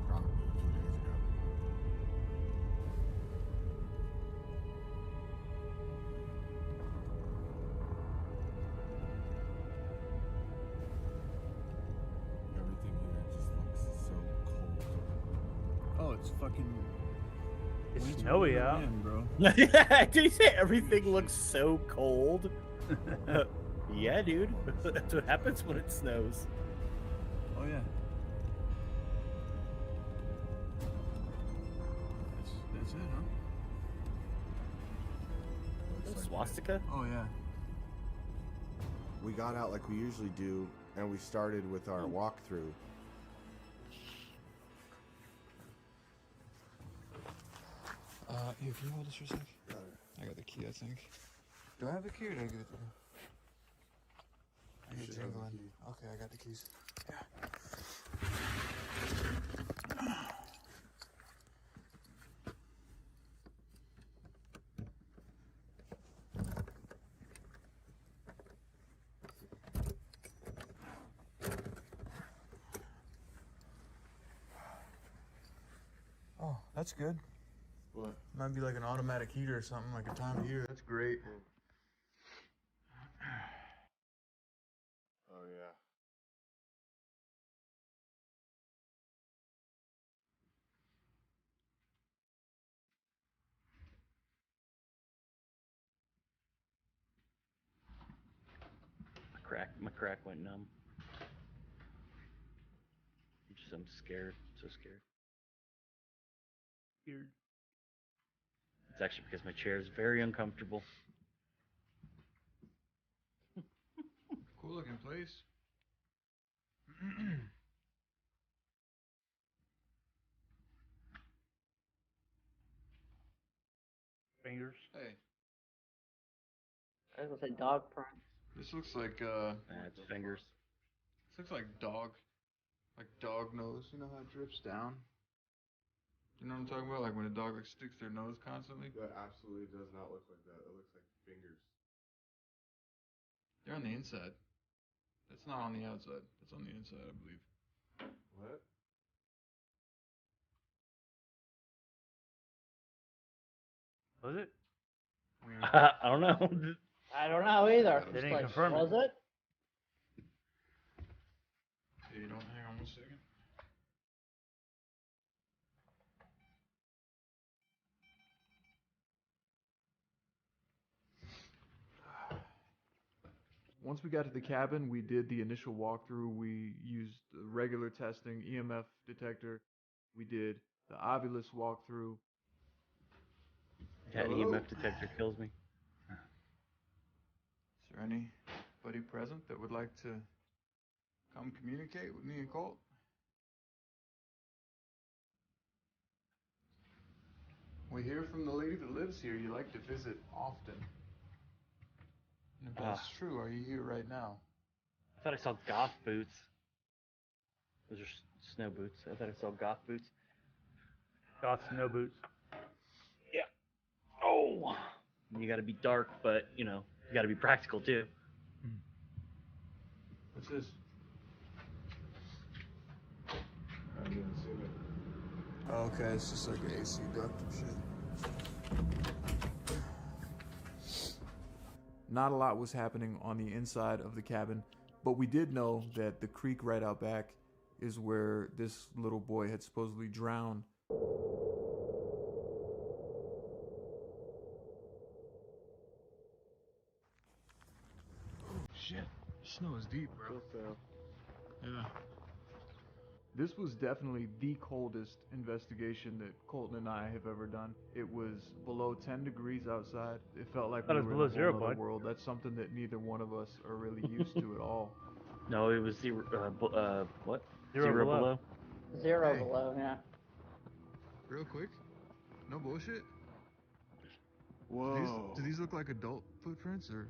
probably a few days ago. Everything here just looks so cold. Oh, it's fucking. It's winter snowy weather out. again, bro. Did you say everything looks so cold? Yeah, dude. That's what happens when it snows. Oh yeah. That's it, huh? Looks like Swastika? Oh yeah. We got out like we usually do, and we started with our walkthrough. Here, can you hold this for a sec? I got the key, I think. Do I have the key or did I give it to you? I hear jingling. Okay, I got the keys. Yeah. Oh, that's good. What? Might be like an automatic heater or something, like a time heater. That's great. Oh, yeah. My crack went numb. I'm scared. So scared. Weird. It's actually because my chair is very uncomfortable. Cool looking place. Fingers. Hey, I was gonna say dog prints. this looks like It's fingers. this looks like dog nose. You know how it drips down? You know what I'm talking about? Like when a dog like sticks their nose constantly. That absolutely does not look like that. It looks like fingers. They're on the inside. That's not on the outside. That's on the inside, I believe. What? Was it? I don't know. I don't know either. They It's didn't like, confirm it. was it? Hey, you don't hang on 1 second. Once we got to the cabin, we did the initial walkthrough. We used the regular testing, EMF detector. We did the Ovilus walkthrough. That Hello? EMF detector kills me. Is there anybody present that would like to come communicate with me and Colt? We hear from the lady that lives here you like to visit often. And if that's true, are you here right now? I thought I saw goth boots. Those are snow boots. I thought I saw goth boots. Goth snow boots. Yeah. Oh. You gotta be dark, but, you gotta be practical too. What's this? I haven't even seen it. Okay, it's just like an AC duct and shit. Not a lot was happening on the inside of the cabin, but we did know that the creek right out back is where this little boy had supposedly drowned. Shit, snow is deep, bro. Yeah. This was definitely the coldest investigation that Colton and I have ever done. It was below 10 degrees outside. It felt like Thought we it was were in below a zero, whole other bud. world. That's something that neither one of us are really used to at all. No, it was zero. What? Zero below. Zero Hey. below, yeah. Real quick, no bullshit. Whoa. Do these look like adult footprints or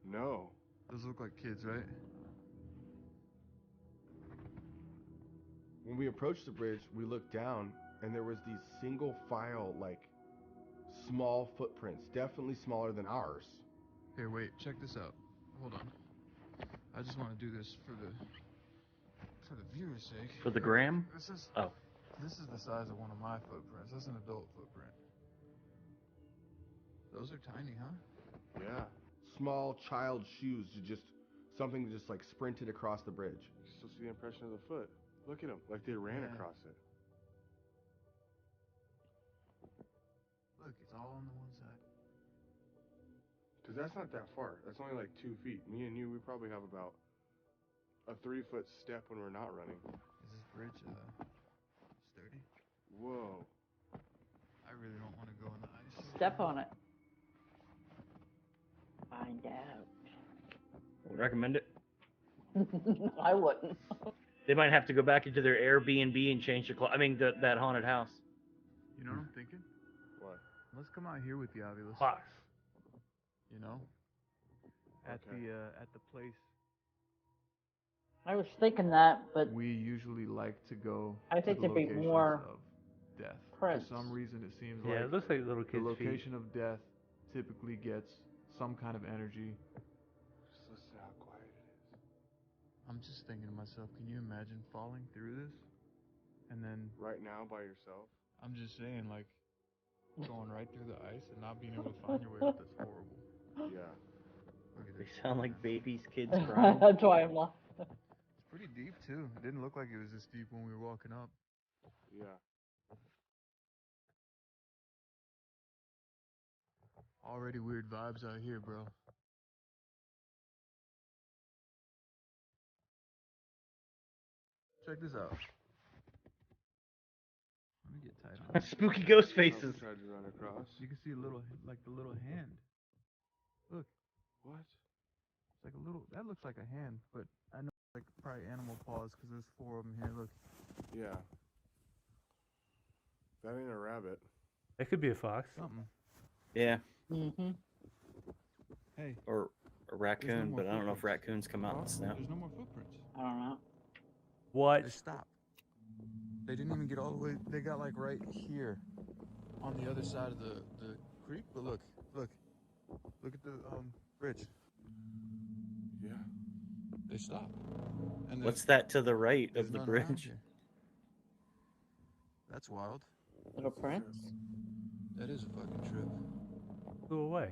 No. those look like kids, right? When we approached the bridge, we looked down, and there was these single file, like, small footprints, definitely smaller than ours. Here, wait, check this out. Hold on. I just want to do this for the viewer's sake. For the gram? This is Oh. This is the size of one of my footprints. That's an adult footprint. Those are tiny, huh? Yeah. Small child shoes, something that just like sprinted across the bridge. You still see the impression of the foot. Look at them, like they ran Yeah. across it. Look, it's all on the one side. Because that's not that far. That's only like 2 feet. Me and you, we probably have about a 3-foot step when we're not running. Is this bridge sturdy? Whoa. I really don't want to go in the ice. Step on it. Find out. Recommend it. I wouldn't. They might have to go back into their Airbnb and change their that haunted house. You know what I'm thinking? What? Let's come out here with the Ovilus. Fox. You know, at the place I was thinking that, but we usually like to go. I think to the there'd be locations more of death. prints. For some reason, it seems Yeah, like it looks like little the kids' feet. location of death typically gets some kind of energy. Just listen to how quiet it is. I'm just thinking to myself, can you imagine falling through this? And then Right now by yourself. I'm just saying, like, going right through the ice and not being able to find your way up, that's horrible. Yeah. Look at They this. sound like babies, kids crying. That's why I'm laughing. It's pretty deep, too. It didn't look like it was this deep when we were walking up. Yeah. Already weird vibes out here, bro. Check this out. Let me get tight on this. Spooky ghost I faces. tried to run across. You can see a little, like the little hand. Look, What? it's like a little, that looks like a hand, but I know it's like probably animal paws because there's 4 of them here. Look. Yeah. That ain't a rabbit. That could be a fox. Something. Yeah, Mm-hmm. Hey, or a raccoon, more but I don't know if footprints. raccoons come out in the snow. there's no more footprints. I don't know. What? They stopped. They didn't even get all the way. They got like right here, on the other side of the creek. But look at the bridge. Yeah. They stopped. And What's that to the right there's of the none around bridge? here. That's wild. Little prints. That is a fucking trip. Flew away.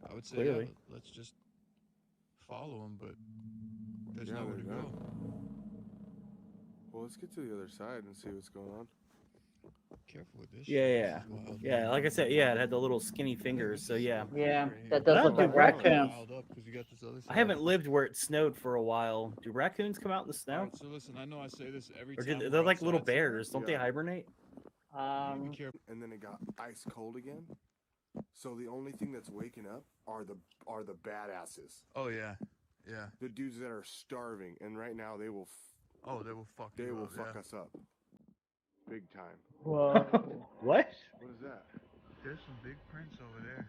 I would say Clearly. let's just follow them, but there's Yeah, nowhere to they're go. done. Well, let's get to the other side and see what's going on. Careful with this. Yeah, shit. yeah. This is wild. Yeah, like I said, yeah, it had the little skinny fingers, so yeah. Yeah, that But does I look don't like do raccoons. Wild up 'cause you got this other I side. haven't lived where it snowed for a while. Do raccoons come out in the snow? Alright, so listen, I know I say this every Or time. they're we're like little outside, so bears, don't they Yeah. hibernate? be Um, careful. And then it got ice cold again. So the only thing that's waking up are the badasses. Oh yeah, yeah. The dudes that are starving, and right now they will Oh, they will fuck they you will up, fuck yeah. us up. Big time. whoa. What? What is that? There's some big prints over there.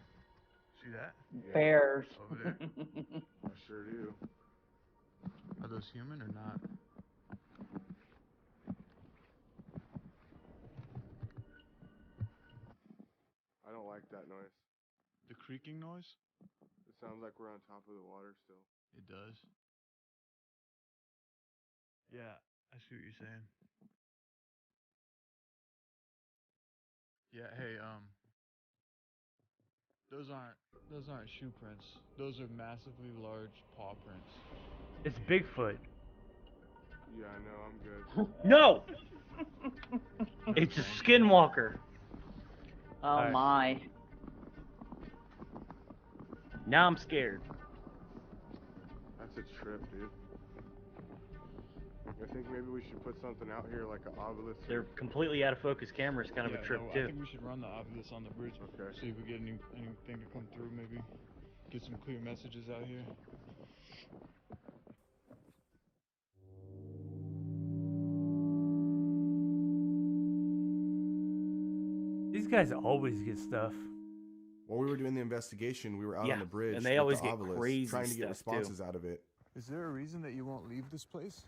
See that? Bears. Over there. I sure do. Are those human or not? I don't like that noise. The creaking noise? It sounds like we're on top of the water still. It does. Yeah, I see what you're saying. Yeah, hey, those aren't shoe prints. Those are massively large paw prints. It's Bigfoot. Yeah, I know. I'm good. No! It's a skinwalker. Oh Alright. my. Now I'm scared. That's a trip, dude. I think maybe we should put something out here like an obelisk. They're completely out of focus cameras, kind of a trip I too. think we should run the Ovilus on the bridge. Okay. See if we get anything to come through, maybe. Get some clear messages out here. These guys always get stuff. While we were doing the investigation, we were out Yeah, on the bridge and they with always the get obelisk, crazy trying to get stuff, too. responses out of it. Is there a reason that you won't leave this place?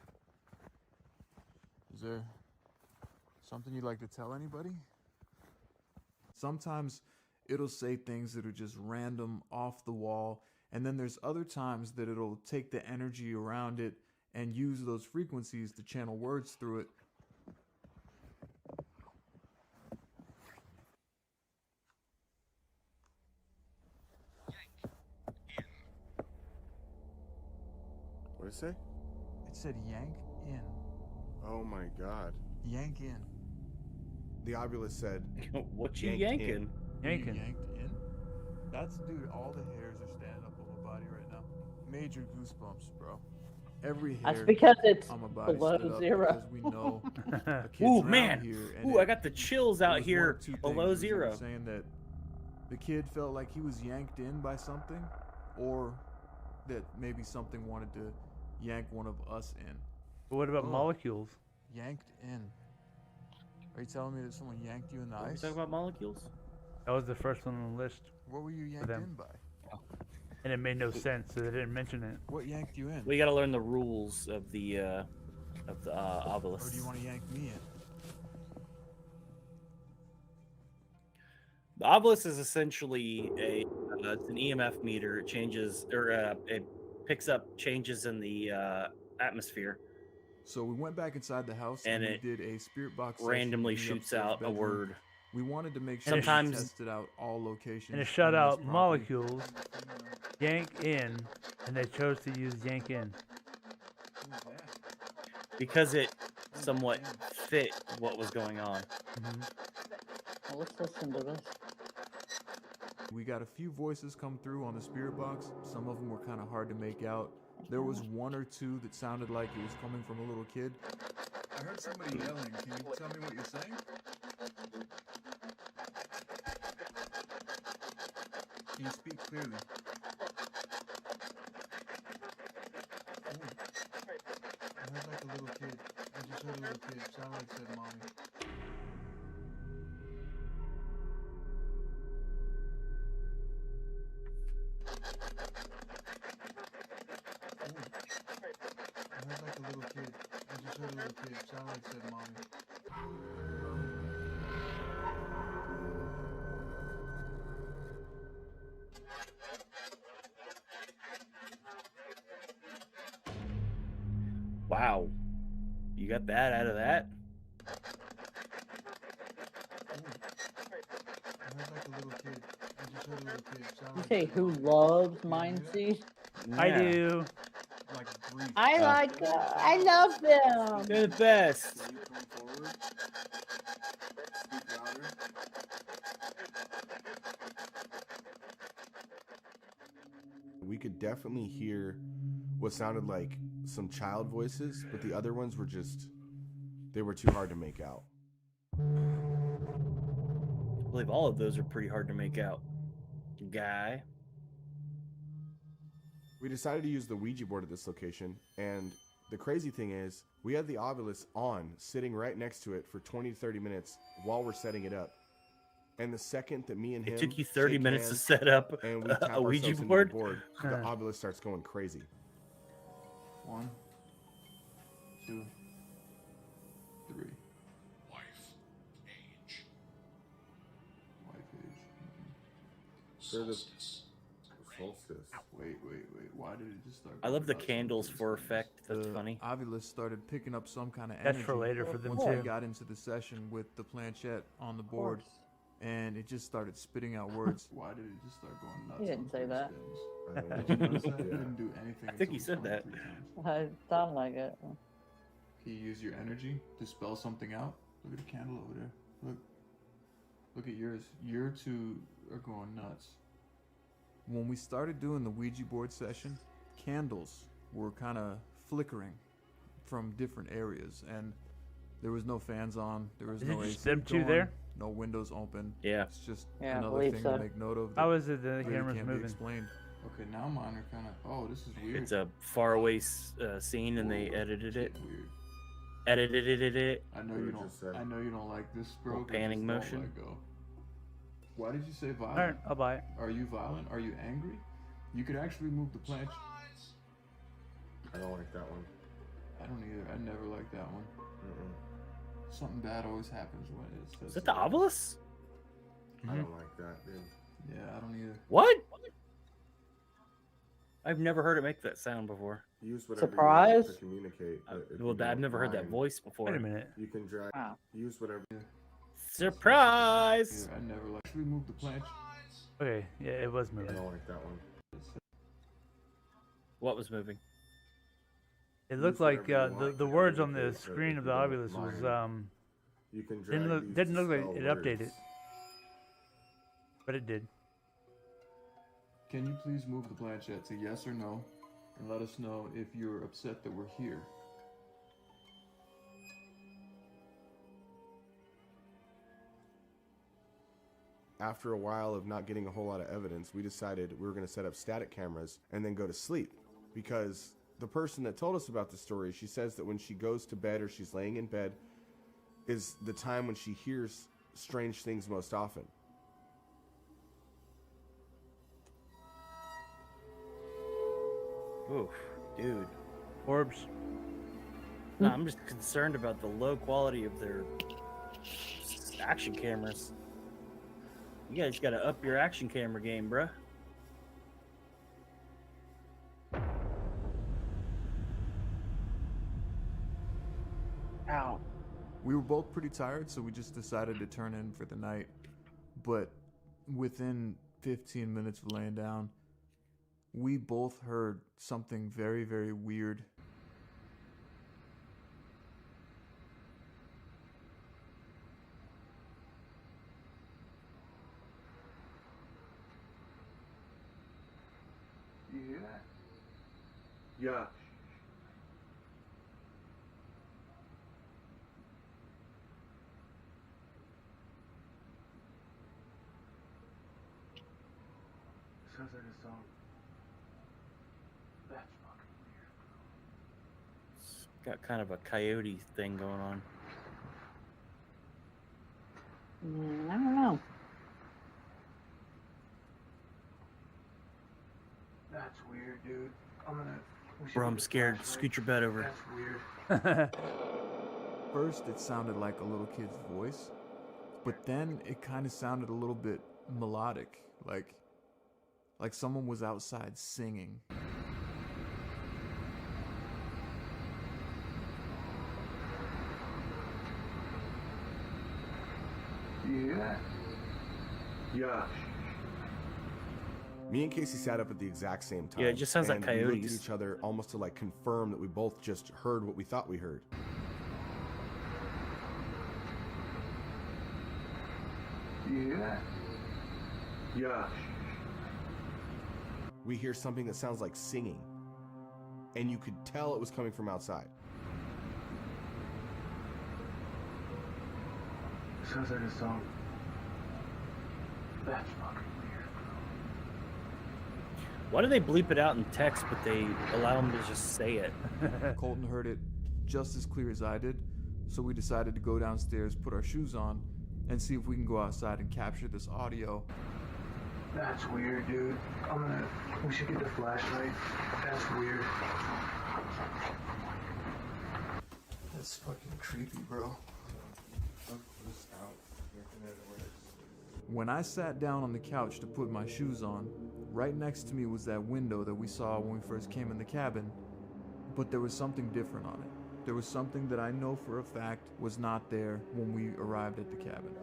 Is there something you'd like to tell anybody? Sometimes it'll say things that are just random, off the wall, and then there's other times that it'll take the energy around it and use those frequencies to channel words through it. What did it say? It said yank in. Oh my god. Yank in. The obelisk said, What you Yanked in. yanking? Yanking. Yanked in? That's, dude, all the hairs are standing up on my body right now. Major goosebumps, bro. Every hair That's because it's on my body below stood up zero. because we know a kid's Ooh, around man. here. And Ooh, I it- got the chills it out was one here of two below things. It was either zero. saying that the kid felt like he was yanked in by something, or that maybe something wanted to yank one of us in. But what about Oh. molecules? Yanked in. Are you telling me that someone yanked you in the Are we ice? talking about molecules? That was the first one on the list, What were you yanked them. in by? and it made no sense, so they didn't mention it. What yanked you in? We got to learn the rules of the obelisk. Or do you want to yank me in? The obelisk is essentially it's an EMF meter. It changes, or it picks up changes in the atmosphere. So we went back inside the house And and we it did a spirit box session randomly in the shoots upstairs out a bedroom. word. We wanted to make sure Sometimes- we tested out all locations. And it shut in this out property. molecules, yank in, and they chose to use yank in. Because it somewhat fit what was going on. Well, let's listen to this. We got a few voices come through on the spirit box. Some of them were kind of hard to make out. There was one or two that sounded like it was coming from a little kid. I heard somebody yelling. Can you tell me what you're saying? Can you speak clearly? I heard like a little kid. I just heard a little kid. Sound like it said mommy. I heard like a little kid. I just heard a little kid. Sound like it said mommy. Wow. You got that out of that? I heard like a little kid. I just heard a little kid. Sound You like say it said who mommy. loves You Mind hear that? Seed? I Yeah. do. Like brief. I Oh. like, I love them. They're the best. Will you come forward? Speak louder. We could definitely hear what sounded like some child voices, but the other ones were just, they were too hard to make out. I believe all of those are pretty hard to make out. Guy. We decided to use the Ouija board at this location, and the crazy thing is, we had the obelisk on, sitting right next to it for 20 to 30 minutes while we're setting it up. And the second that me and him It took you 30 shake minutes to hands set up and we tap a Ouija ourselves into board? the board, the obelisk starts going crazy. 1, 2, 3. Wife age. Wife age. Solstice. Solstice. Wait. Why did it just start? I love the going nuts? candles for effect. That's The funny. Obelisk started picking up some kind of That's energy for later for them once we too. got into the session with the planchette on the Of board, course. and it just started spitting out words. Why did it just start going nuts? He didn't say that. Did you notice that? It didn't do anything. I think until he said we that. tried 3 times. I sound like it. Can you use your energy to spell something out? Look at the candle over there. Look at yours. Your two are going nuts. When we started doing the Ouija board session, candles were kind of flickering from different areas, and there was no fans on. There was Is no it AC just them two going, there? no windows open. Yeah. It's just Yeah, I another believe thing so. to make note of. How that is it the really camera's can't be moving? explained. Okay, now mine are kind of. Oh, this is weird. It's a faraway scene, and they edited it. Weird. Edited it. I know We you were don't. just said- I know you don't like this, bro. Little 'cause panning just don't motion. let go. Why did you say violent? All right, I'll buy it. Are you violent? Are you angry? You could actually move the planch. I don't like that one. I don't either. I never liked that one. Something bad always happens when it says. Is that the obelisk? I don't like that, dude. Yeah, I don't either. What? I've never heard it make that sound before. Use whatever Surprise? you want to communicate. but if you Well, I've don't never heard that mind, voice before. Wait a minute. You can drag. Wow. Use whatever. Surprise! Yeah, I never liked. Actually move the planch. Okay, yeah, it was I moving. don't like that one. What was moving? It looked Use like whatever you want the to words on the communicate, but screen if of you the don't obelisk was mind, You can drag. didn't these look to like spell it updated, words. but it did. Can you please move the planchette to yes or no, and let us know if you're upset that we're here. after a while of not getting a whole lot of evidence, we decided we were going to set up static cameras and then go to sleep. Because the person that told us about the story, she says that when she goes to bed or she's laying in bed is the time when she hears strange things most often. Oof, dude. Orbs. No, I'm just concerned about the low quality of their action cameras. You guys got to up your action camera game, bruh. Ow. We were both pretty tired, so we just decided to turn in for the night. But within 15 minutes of laying down, we both heard something very, very weird. You hear that? Yeah. Sounds like a song. That's fucking weird, It's got kind of a coyote thing going on. I don't know. That's weird, dude. We should Bro, get I'm the scared. flashlight. Scoot your butt over. That's weird. First, it sounded like a little kid's voice, but then it kind of sounded a little bit melodic, like someone was outside singing. You hear that? Yeah. Me and Casey sat up at the exact same time. Yeah, it just sounds like and we looked at coyotes. each other almost to like confirm that we both just heard what we thought we heard. You hear that? Yeah. We hear something that sounds like singing, and you could tell it was coming from outside. Sounds like a song. That's fucking weird, bro. Why do they bleep it out in text, but they allow them to just say it? Colton heard it just as clear as I did, so we decided to go downstairs, put our shoes on, and see if we can go outside and capture this audio. That's weird, dude. We should get the flashlight. That's weird. That's fucking creepy, bro. When I sat down on the couch to put my shoes on, right next to me was that window that we saw when we first came in the cabin, but there was something different on it. There was something that I know for a fact was not there when we arrived at the cabin.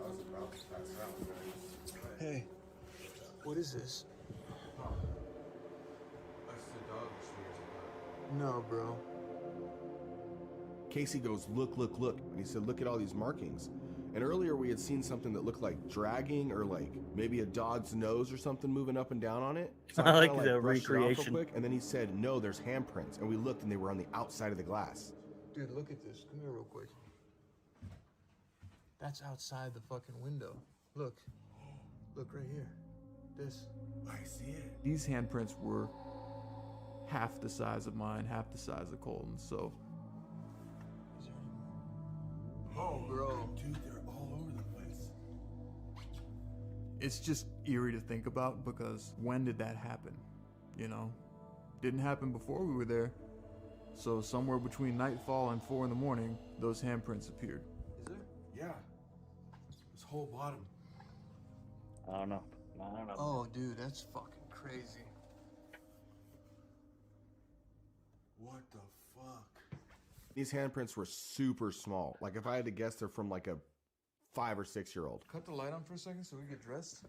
Hey, what is this? No, bro. Casey goes, look, and he said, look at all these markings. And earlier we had seen something that looked like dragging or like maybe a dog's nose or something moving up and down on it. So I like kinda the brushed it off real recreation. quick, and then he said, no, there's handprints. And we looked and they were on the outside of the glass. Dude, look at this. Come here real quick. That's outside the fucking window. Look. Look right here. This. I see it. These handprints were half the size of mine, half the size of Colton's, so Oh, bro. Dude, they're all over the place. it's just eerie to think about because when did that happen? You know? Didn't happen before we were there. So somewhere between nightfall and 4 in the morning, those handprints appeared. Is there? Yeah. This whole bottom. I don't know. Oh, dude, that's fucking crazy. What the fuck? These handprints were super small. Like if I had to guess, they're from like a 5 or 6 year old. Cut the light on for a second so we get dressed.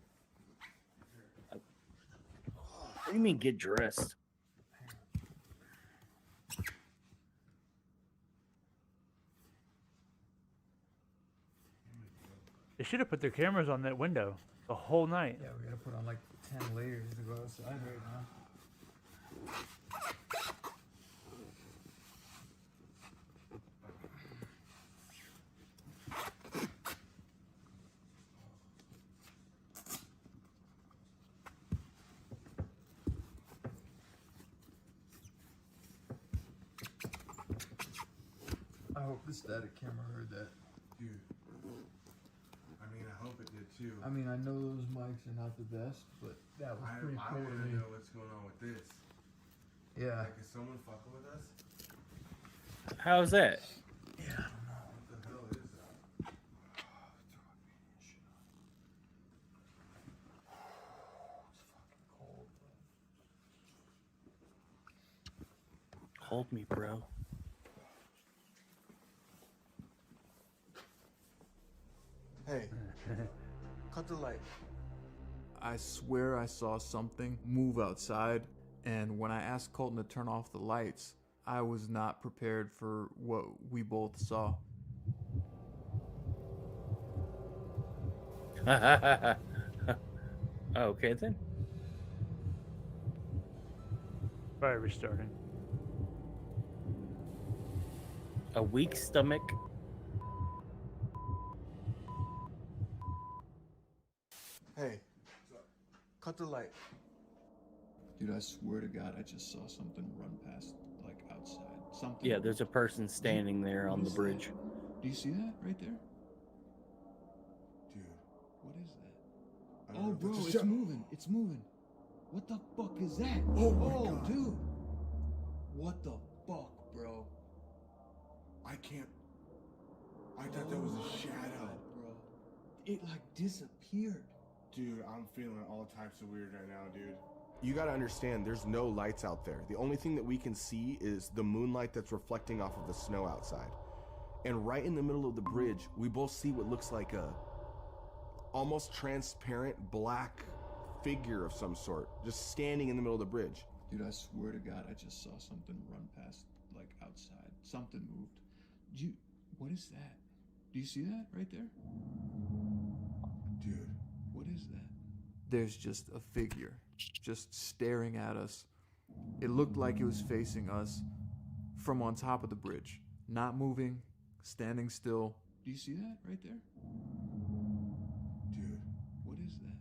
What do you mean get dressed? They should have put their cameras on that window the whole night. Yeah, we gotta put on like 10 layers to go outside right now. I hope the static camera heard that. Dude. I mean, I hope it did too. I mean, I know those mics are not the best, but that was pretty I clear want to to me. know what's going on with this. Yeah. Like, is someone fucking with us? How's that? Yeah, I don't know. What the hell is that? Hold me, bro. Hey, cut the light. I swear I saw something move outside, and when I asked Colton to turn off the lights, I was not prepared for what we both saw. Okay then. Probably restarting. A weak stomach. Hey, cut the light. Dude, I swear to God, I just saw something run past, like, outside. Something. Yeah, there's a person standing there on the bridge. Do you see that right there? Dude. What is that? I don't Oh, know. bro, That's a it's shot. moving. It's moving. What the fuck is that? Oh my God. Dude. What the fuck, bro? I can't. I thought that was a shadow. Bro. It, like, disappeared. Dude, I'm feeling all types of weird right now, dude. You gotta understand, there's no lights out there. The only thing that we can see is the moonlight that's reflecting off of the snow outside. And right in the middle of the bridge, we both see what looks like a almost transparent black figure of some sort, just standing in the middle of the bridge. Dude, I swear to God, I just saw something run past, like, outside. Something moved. What is that? Do you see that right there? Dude. What is that? There's just a figure, just staring at us. It looked like it was facing us from on top of the bridge. Not moving, standing still. Do you see that right there? Dude. What is that?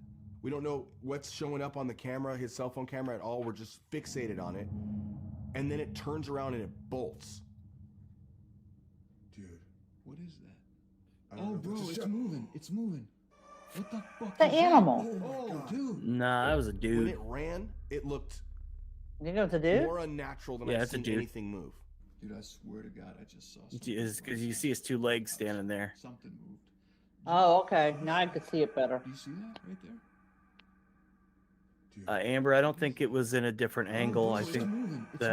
We don't know what's showing up on the camera, his cell phone camera at all. We're just fixated on it. And then it turns around and it bolts. Dude. What is that? I don't know Oh, if bro, that's a it's shot. moving. It's moving. What the fuck The is animal. that? Oh, my God. Dude. Nah, that was a When dude. it ran, it looked You know what to do? more unnatural than Yeah, I've it's a seen dude. anything move. Dude, I swear to God, I just saw something. Because you see his two legs standing there. Something moved. Oh, okay. Now I can see it better. Do you see that right there? Dude. Amber, I don't think it was in a different angle. bro, I it's think moving. It's the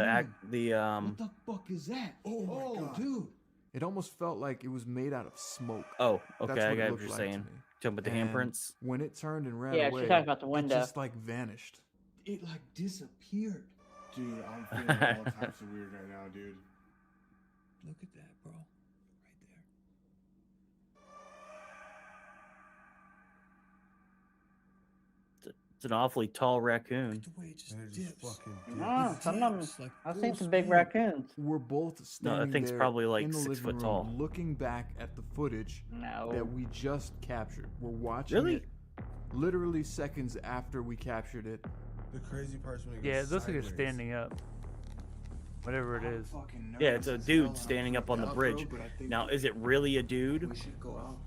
moving. What the fuck is that? Oh my God. Dude. It almost felt like it was made out of smoke. Oh, That's okay, I it got what looked you're like to saying. me. Talking about the And handprints. when it turned and ran Yeah, away, she's talking about the it window. just like vanished. It like disappeared. Dude, I'm feeling all types of weird right now, dude. Look at that, bro. Right there. It's an awfully tall raccoon. The way it just And it just dips. fucking Oh, dips. some of them. It's like I've full seen some big speed. raccoons. We're both No, standing that thing's there probably like in the 6 living foot room, tall. looking back at the footage No. that we just captured. We're watching Really? it literally seconds after we captured it. The crazy part's when it goes Yeah, it looks like it's sideways. standing up. Whatever it is. Yeah, it's a dude standing up on the bridge. Now, is it really a dude? We should go out.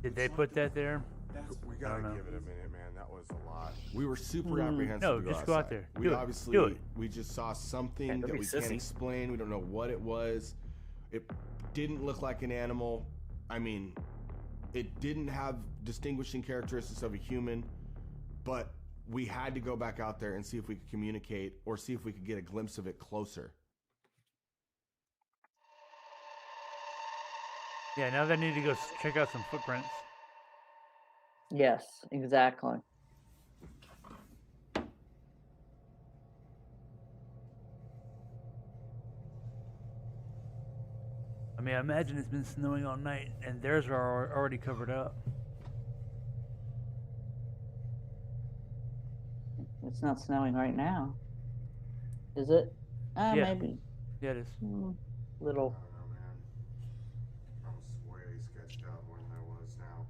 Did they put that there? We I gotta don't know. give it a minute, man. That was a lot. We were super Mm. apprehensive. No, to go just go out outside. there. We Do it. obviously Do it. we just saw something Yeah, that don't we be can't sissy. explain. We don't know what it was. It didn't look like an animal. I mean, it didn't have distinguishing characteristics of a human, but we had to go back out there and see if we could communicate or see if we could get a glimpse of it closer. Yeah, now they need to go check out some footprints. Yes, exactly. I mean, I imagine it's been snowing all night, and theirs are already covered up. It's not snowing right now. Is it? Yeah. Maybe. Yeah, it is. Little. I don't know, man. I was way sketched out more than I was now.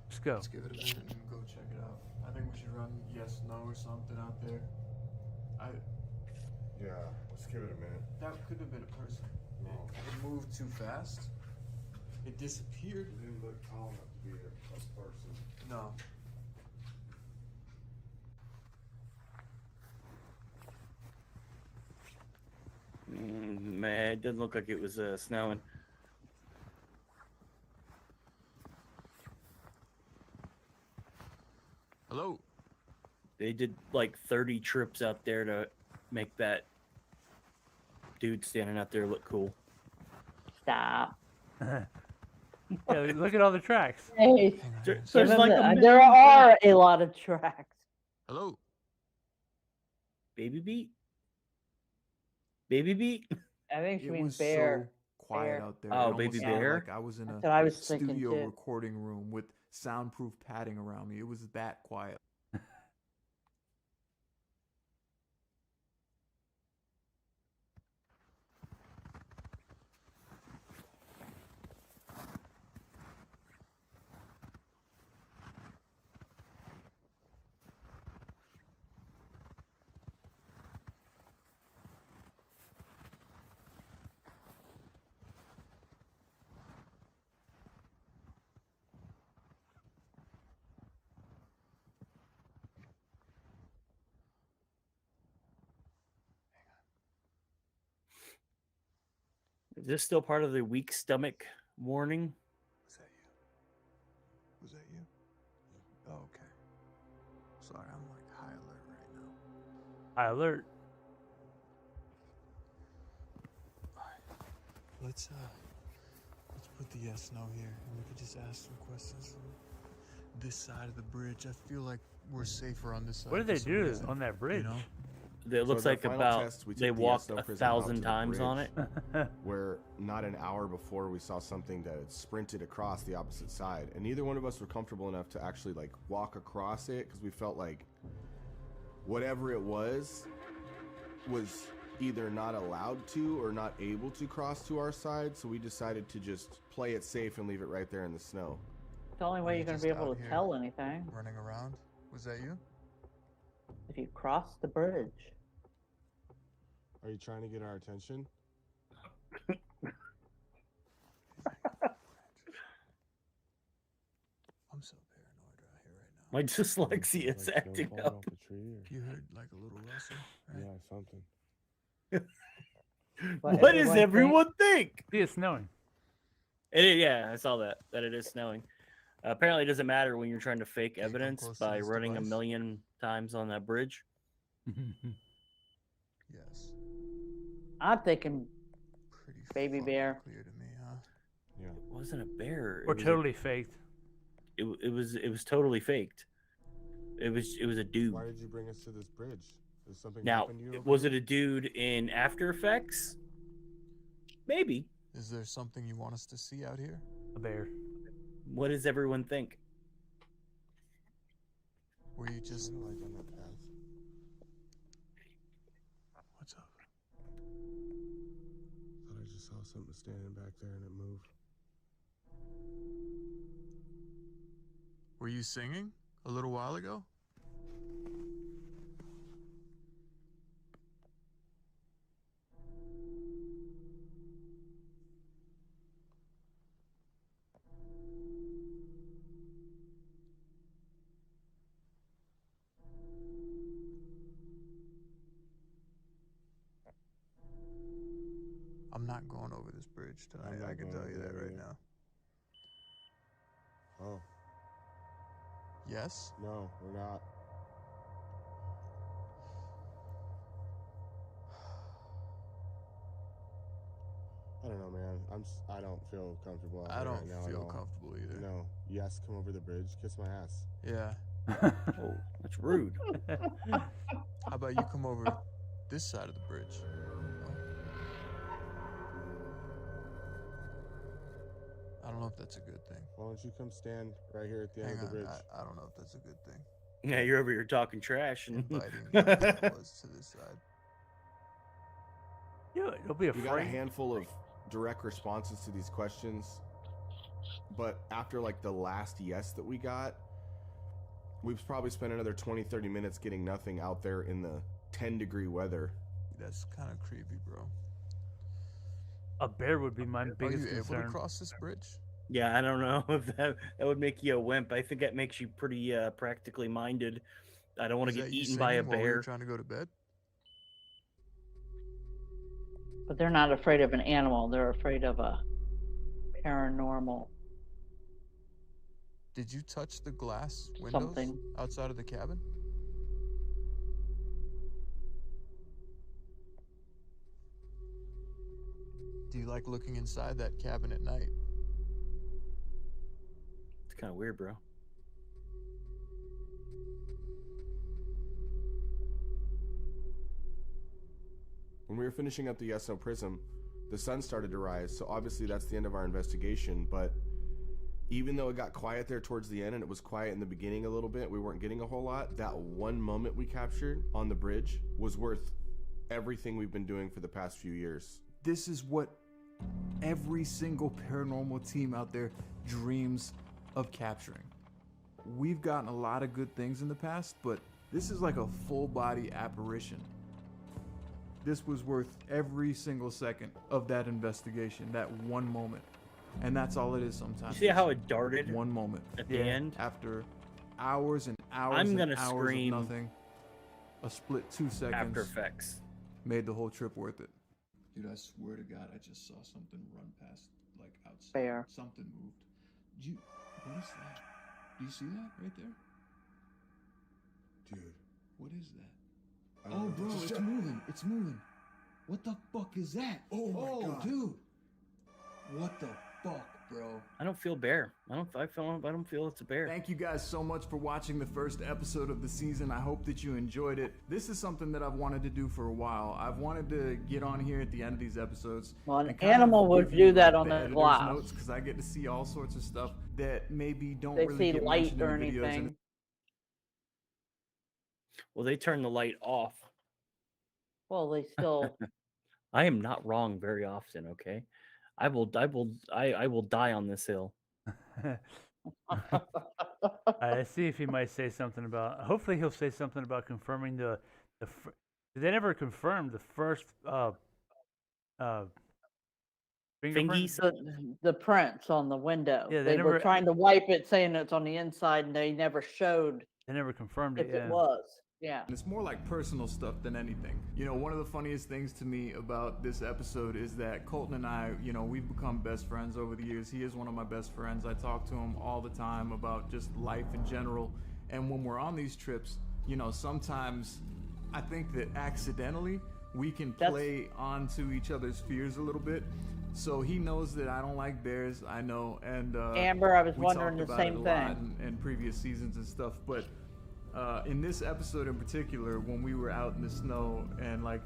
Let's go. Let's give it a minute and go check it out. I think we should run yes, no or something out there. Yeah, let's give it a minute. That could have been a person. No. It moved too fast. It disappeared. It didn't look tall enough to be a person. No. Man, it doesn't look like it was snowing. Hello? They did like 30 trips out there to make that dude standing out there look cool. Stop. Yeah, look at all the tracks. Hey, There's give him like the- a there million are a lot of tracks. Hello? Baby beat? Baby beat? I think she It means was bear. so quiet Bear. out there. Oh, It almost Baby sounded Bear? Like I was in That's a what I was thinking studio too. recording room with soundproof padding around me. It was that quiet. Is this still part of the weak stomach warning? Was that you? Was that you? Oh, okay. Sorry, I'm like high alert right now. High alert. Let's put the yes no here and we could just ask some questions from this side of the bridge. I feel like we're safer on this side. What did for they some do reason, on that bridge? You know? It looks So the like final about test, we they took the walked yes, no 1,000 prison out to the times on it. bridge, where not an hour before we saw something that had sprinted across the opposite side, and neither one of us were comfortable enough to actually like walk across it because we felt like whatever it was either not allowed to or not able to cross to our side, so we decided to just play it safe and leave it right there in the snow. It's the only way you're going to be able to tell anything Running around. Was that you? if you cross the bridge. Are you trying to get our attention? I'm so paranoid right here right now. My dyslexia is acting up. You heard like a little rustle, right? Yeah, something. What does everyone think? See, it's snowing. Yeah, I saw that it is snowing. Apparently, it doesn't matter when you're trying to fake evidence close to by this running device? 1 million times on that bridge. Yes. I'm thinking Pretty baby fucking bear. clear to me, huh? Yeah. It wasn't a bear. Or totally faked. It was totally faked. It was a dude. Why did you bring us to this bridge? Did something Now, happen to you? was it a dude in After Effects? Maybe. Is there something you want us to see out here? A bear. What does everyone think? Were you just Where do I go on that path? what's up? Thought I just saw something standing back there and it moved. Were you singing a little while ago? I'm not going over this bridge I'm tonight. not I can going tell over you that there right either. now. Oh, Yes? no, we're not. I don't know, man. I don't feel comfortable out I here don't right now at feel all. comfortable either. No. Yes, come over the bridge. Kiss my ass. Yeah. Oh, that's rude. How about you come over this side of the bridge? No? I don't know if that's a good thing. Why don't you come stand right here at the Hang end of the on, bridge? I don't know if that's a good thing. Yeah, you're over here talking trash and Inviting was to this side. You'll be We got a afraid. handful of direct responses to these questions, but after like the last yes that we got, we've probably spent another 20-30 minutes getting nothing out there in the 10-degree weather That's kind of creepy, bro. A bear would be my Are biggest you able concern. to cross this bridge? Yeah, I don't know if that would make you a wimp. I think that makes you pretty practically minded. I don't want Is to that get you eaten by a singing while we were bear. trying to go to bed? But they're not afraid of an animal. They're afraid of a paranormal Did you touch the glass windows something. outside of the cabin? Do you like looking inside that cabin at night? It's kind of weird, bro. When we were finishing up the Yes/No Prism, the sun started to rise, so obviously that's the end of our investigation, but even though it got quiet there towards the end and it was quiet in the beginning a little bit, we weren't getting a whole lot, that one moment we captured on the bridge was worth everything we've been doing for the past few years. This is what every single paranormal team out there dreams of capturing. We've gotten a lot of good things in the past, but this is like a full body apparition. This was worth every single second of that investigation, that one moment. And that's all it is sometimes. You see how it darted one moment at the end? After hours and hours I'm and gonna hours scream of nothing, a split 2 seconds After Effects made the whole trip worth it. Dude, I swear to God, I just saw something run past, like outside. Bear. Something moved. What is that? Do you see that right there? Dude. What is that? Oh, bro, it's moving. It's moving. What the fuck is that? Oh my God. Dude. What the fuck, bro? I don't feel bear. I don't feel it's a bear. Thank you guys so much for watching the first episode of the season. I hope that you enjoyed it. This is something that I've wanted to do for a while. I've wanted to get on here at the end of these episodes. Well, an animal would do that on the glass. Because I get to see all sorts of stuff that maybe don't They really see get light mentioned or in the videos. anything. Well, they turn the light off. Well, they still. I am not wrong very often, okay? I will die on this hill. I see if he might say something about. Hopefully, he'll say something about confirming they never confirmed the first fingerprint? The prints on the window. Yeah, they they were never- trying to wipe it, saying it's on the inside, and they never showed They never confirmed if it. Yeah. it was. Yeah. It's more like personal stuff than anything. You know, one of the funniest things to me about this episode is that Colton and I, you know, we've become best friends over the years. He is one of my best friends. I talk to him all the time about just life in general. And when we're on these trips, you know, sometimes I think that accidentally we can play onto each other's fears a little bit. So he knows that I don't like bears, I know, and Amber, I was we wondering talked the about it same a lot thing. in previous seasons and stuff, but in this episode in particular, when we were out in the snow and like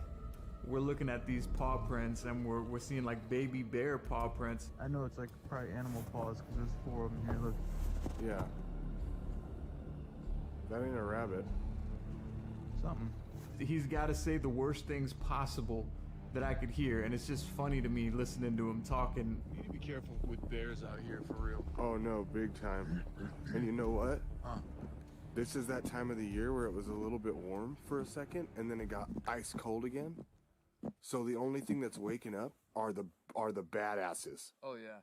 we're looking at these paw prints and we're seeing like baby bear paw prints. I know it's like probably animal paws because there's 4 of them here. Look. Yeah. That ain't a rabbit. Something. He's got to say the worst things possible that I could hear, and it's just funny to me listening to him talking. You need to be careful with bears out here, for real. Oh no, big time. And you know what? Huh. This is that time of the year where it was a little bit warm for a second, and then it got ice cold again. So the only thing that's waking up are the badasses. Oh yeah,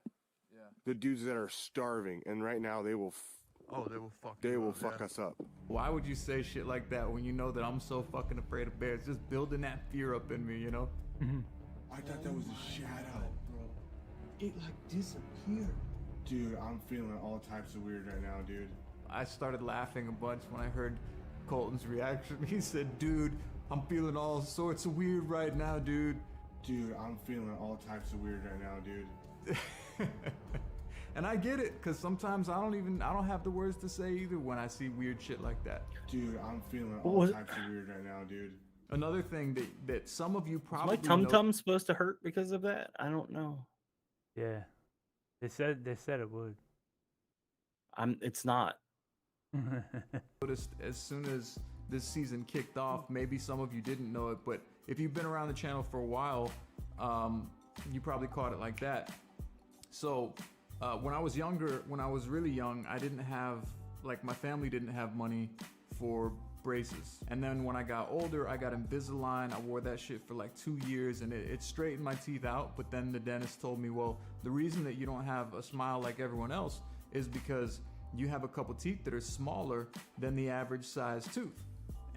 yeah. The dudes that are starving, and right now they will. They will fuck. They will fuck us up. Why would you say shit like that when you know that I'm so fucking afraid of bears? Just building that fear up in me, you know? I thought that was a shadow. Bro, it like disappeared. Dude, I'm feeling all types of weird right now, dude. I started laughing a bunch when I heard Colton's reaction. He said, dude, I'm feeling all sorts of weird right now, dude. Dude, I'm feeling all types of weird right now, dude. And I get it, because sometimes I don't have the words to say either when I see weird shit like that. Dude, I'm feeling all types of weird right now, dude. Another thing that some of you probably Is my tum-tum supposed to hurt because of that? I don't know. Yeah. They said it would. It's not. Noticed as soon as this season kicked off, maybe some of you didn't know it, but if you've been around the channel for a while, you probably caught it like that. So when I was younger, when I was really young, I didn't have, like, my family didn't have money for braces. And then when I got older, I got Invisalign. I wore that shit for like 2 years and it straightened my teeth out. But then the dentist told me, well, the reason that you don't have a smile like everyone else is because you have a couple teeth that are smaller than the average size tooth.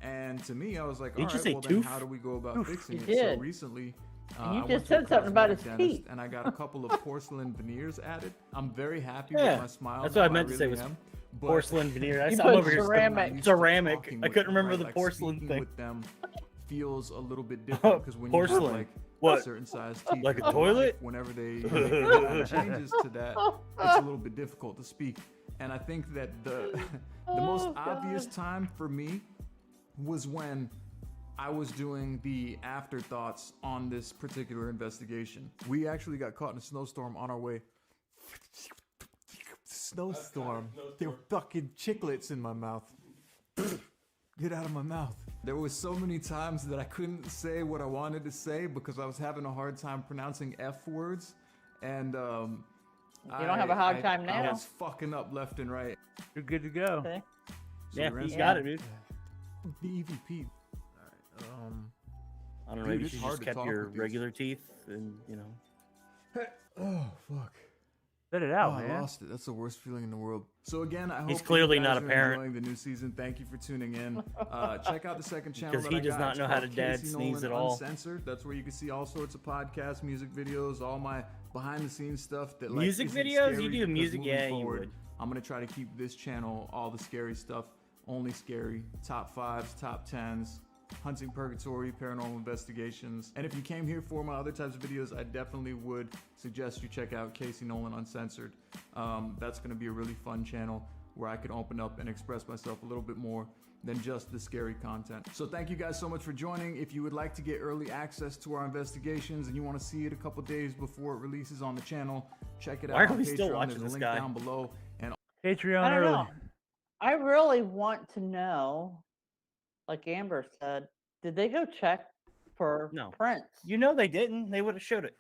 And to me, I was like, all Did you right, say well then tooth? how do we go about fixing You it? So did. recently, And you I just went to a said something about his cosmetic dentist teeth. and I got a couple of porcelain veneers added. I'm very happy Yeah, with my smile. that's what I now, meant to say really was am. But porcelain veneer. You I'm put over here ceramic. used to ceramic. talking I with couldn't them, remember right? the Like, porcelain speaking thing. with them feels a little bit different because when you have Porcelain. like What? a certain size teeth, Like a in real toilet? life, whenever they make any kind of changes to that, it's a little bit difficult to speak. And I think that the most obvious time for me was when I was doing the afterthoughts on this particular investigation. We actually got caught in a snowstorm on our way. Snowstorm. There were fucking chiclets in my mouth. Get out of my mouth. There was so many times that I couldn't say what I wanted to say because I was having a hard time pronouncing F words. And You don't have a hard time I now. was fucking up left and right. You're good to go. Okay. So Yeah, we're you in got some- it, dude. The EVP. Alright, I don't know. Dude, Maybe you it's should hard just to kept talk your with these. regular teeth, and you know. Oh, fuck. Let it out, Oh, I man. lost it. That's the worst feeling in the world. So again, I hope He's that clearly you not guys a are parent. enjoying the new season. Thank you for tuning in. Check out the second channel Because that he I does got. not It's know how called to dad Casey sneeze Nolan at all. Uncensored. That's where you can see all sorts of podcasts, music videos, all my behind the scenes stuff. That like Music isn't videos? scary You do because music? moving Yeah, you forward, would. I'm gonna try to keep this channel all the scary stuff, only scary, top 5s, top 10s. Hunting Purgatory, Paranormal Investigations. And if you came here for my other types of videos, I definitely would suggest you check out Casey Nolan Uncensored. That's going to be a really fun channel where I can open up and express myself a little bit more than just the scary content. So thank you guys so much for joining. If you would like to get early access to our investigations and you want to see it a couple days before it releases on the channel, check it out Why are on we still Patreon. watching There's a this link guy? down below. And Patreon I don't early. know. I really want to know, like Amber said, did they go check for No. prints? You know they didn't. They would have showed it.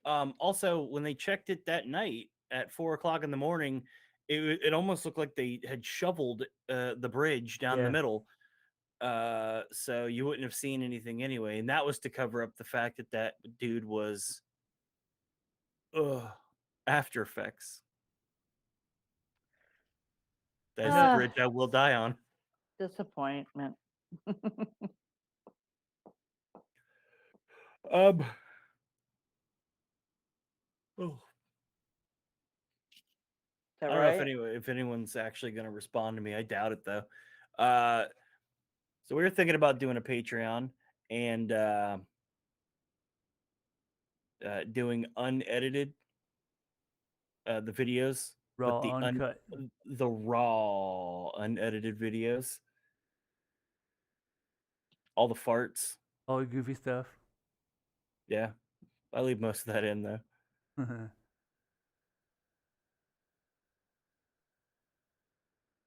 Also, when they checked it that night at 4 o'clock in the morning, it almost looked like they had shoveled the bridge down the Yeah. middle. So you wouldn't have seen anything anyway. And that was to cover up the fact that that dude was After Effects. That's the Ah. bridge I will die on. Disappointment. Oh. Is I that don't right? know if anyone's actually going to respond to me. I doubt it though. So we were thinking about doing a Patreon and doing unedited the videos, Raw, but uncut. the raw unedited videos, all the farts. All the goofy stuff. Yeah, I leave most of that in though.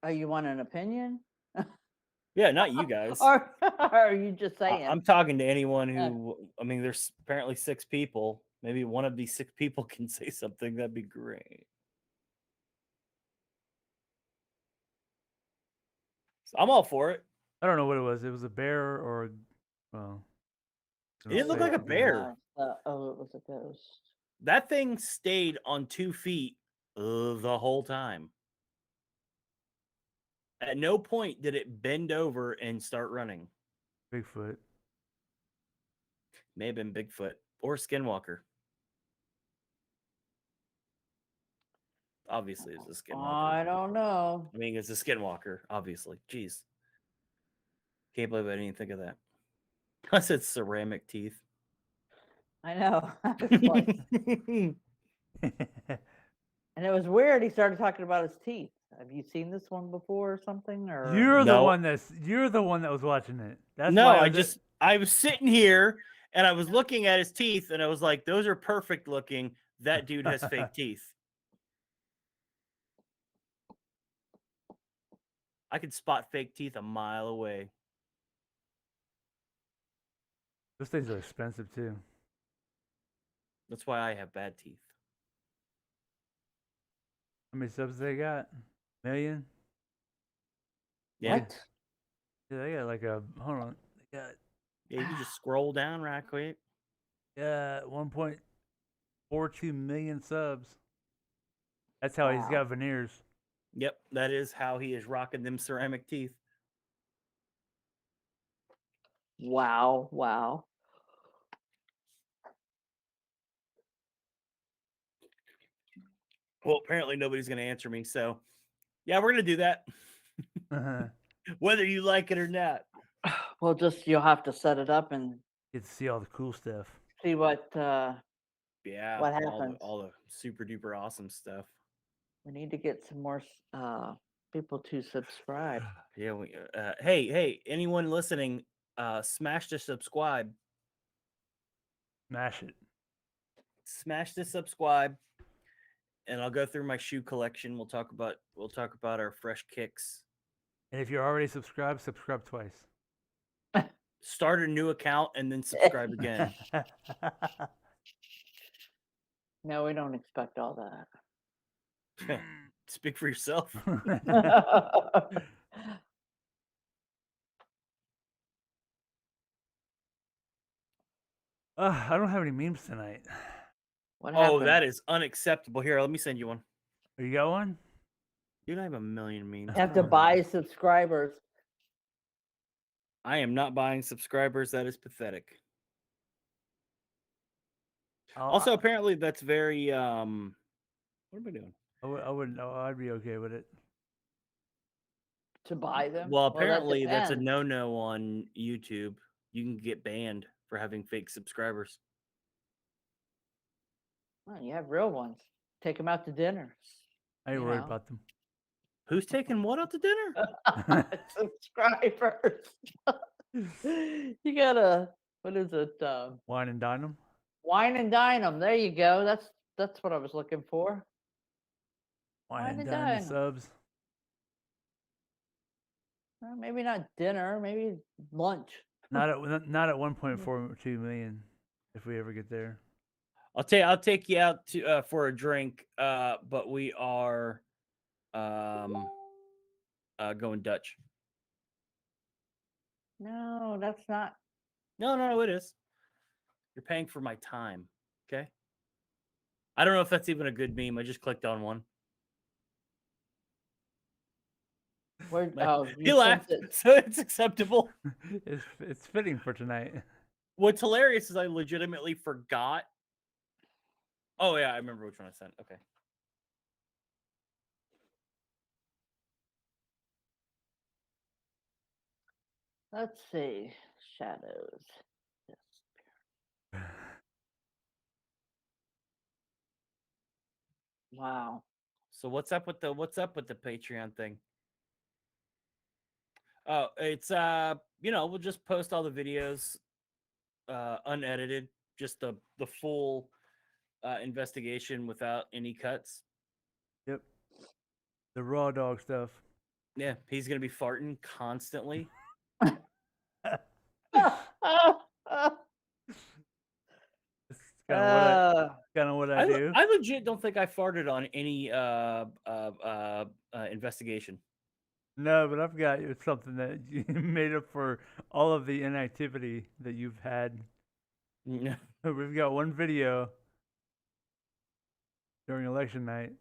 Oh, you want an opinion? Yeah, not you guys. Or are you just saying? I'm talking to anyone who. I mean, there's apparently 6 people. Maybe one of these 6 people can say something. That'd be great. So I'm all for it. I don't know what it was. It was a bear or a, well. It didn't look like a bear. Oh, it was a ghost. That thing stayed on 2 feet the whole time. At no point did it bend over and start running. Bigfoot. May have been Bigfoot or Skinwalker. Obviously, it's a Skinwalker. I don't know. I mean, it's a Skinwalker, obviously. Jeez. Can't believe I didn't think of that. I said ceramic teeth. I know. It's like- and it was weird. He started talking about his teeth. Have you seen this one before or something? Or You're the No. one that was watching it. That's No, why I was sitting here and I was looking at his teeth and I was like, those are perfect looking. That dude has fake teeth. I could spot fake teeth a mile away. Those things are expensive too. That's why I have bad teeth. How many subs they got? Million? Yeah. What? Yeah, they got like a hold on. They got Yeah, you can just scroll down right quick. 1.42 million subs. That's how he's Wow. got veneers. Yep, that is how he is rocking them ceramic teeth. Wow. Wow. Well, apparently nobody's going to answer me, so yeah, we're going to do that, whether you like it or not. Well, just you'll have to set it up and Get to see all the cool stuff. see what Yeah, what all happens. all the super duper awesome stuff. We need to get some more people to subscribe. Yeah. Hey, anyone listening, smash the subscribe. Smash it. Smash the subscribe, and I'll go through my shoe collection. We'll talk about our fresh kicks. And if you're already subscribed, subscribe twice. Start a new account and then subscribe again. No, we don't expect all that. Speak for yourself. I don't have any memes tonight. What Oh, happened? that is unacceptable. Here, let me send you one. Oh, you got one? Dude, I have a million memes. Have to buy subscribers. I am not buying subscribers. That is pathetic. Also, apparently, that's very what am I doing? I wouldn't. I'd be okay with it. To buy them? Well, that apparently, that's a depends. no-no on YouTube. You can get banned for having fake subscribers. Well, you have real ones. Take them out to dinner. I ain't you worried know. about them. Who's taking what out to dinner? Subscribers. You gotta. What is it? Wine and dine them. Wine and dine them. There you go. That's what I was looking for. Wine and dine the subs. Well, maybe not dinner. Maybe lunch. Not at 1.42 million. If we ever get there. I'll take you out to for a drink. But we are going Dutch. No, that's not. No, it is. You're paying for my time. Okay. I don't know if that's even a good meme. I just clicked on one. Where, He laughed, so it's acceptable. It's fitting for tonight. What's hilarious is I legitimately forgot. Oh yeah, I remember which one I sent. Okay. Let's see. Shadows. Wow. So what's up with the Patreon thing? Oh, it's we'll just post all the videos unedited, just the full investigation without any cuts. Yep. The raw dog stuff. Yeah, he's gonna be farting constantly. Kind of what I do. I legit don't think I farted on any investigation. No, but I've got something that you made up for all of the inactivity that you've had. We've got one video during election night.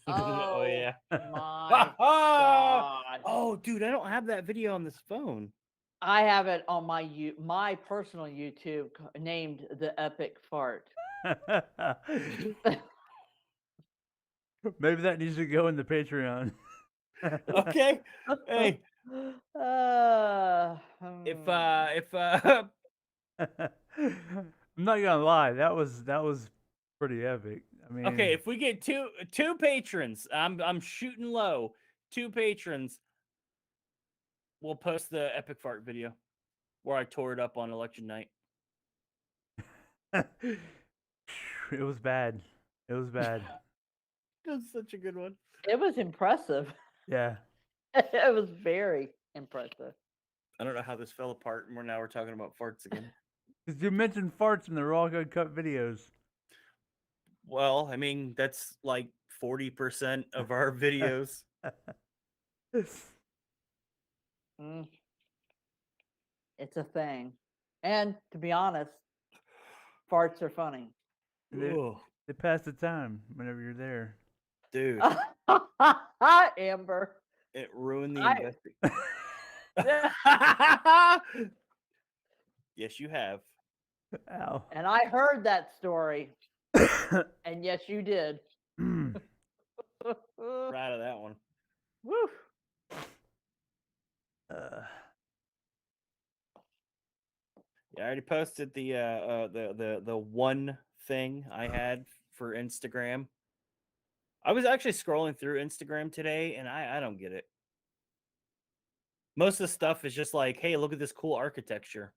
Oh yeah. My God. Oh, dude, I don't have that video on this phone. I have it on my personal YouTube named The Epic Fart. Maybe that needs to go in the Patreon. Okay. Hey. If I'm not gonna lie, that was pretty epic. I mean, okay, if we get two patrons, I'm shooting low. 2 patrons, we'll post the epic fart video where I tore it up on election night. It was bad. It was bad. It was such a good one. It was impressive. Yeah. It was very impressive. I don't know how this fell apart, and we're talking about farts again. Because you mentioned farts in the raw good cut videos. Well, I mean, that's like 40% of our videos. Mm, it's a thing. And to be honest, farts are funny. They pass the time whenever you're there. Dude, Amber. it ruined the I investigation. Yes, you have. Ow. and I heard that story. And yes, you did. Proud of that one. Woo. Yeah, I already posted the one thing I had for Instagram. I was actually scrolling through Instagram today, and I don't get it. Most of the stuff is just like, hey, look at this cool architecture.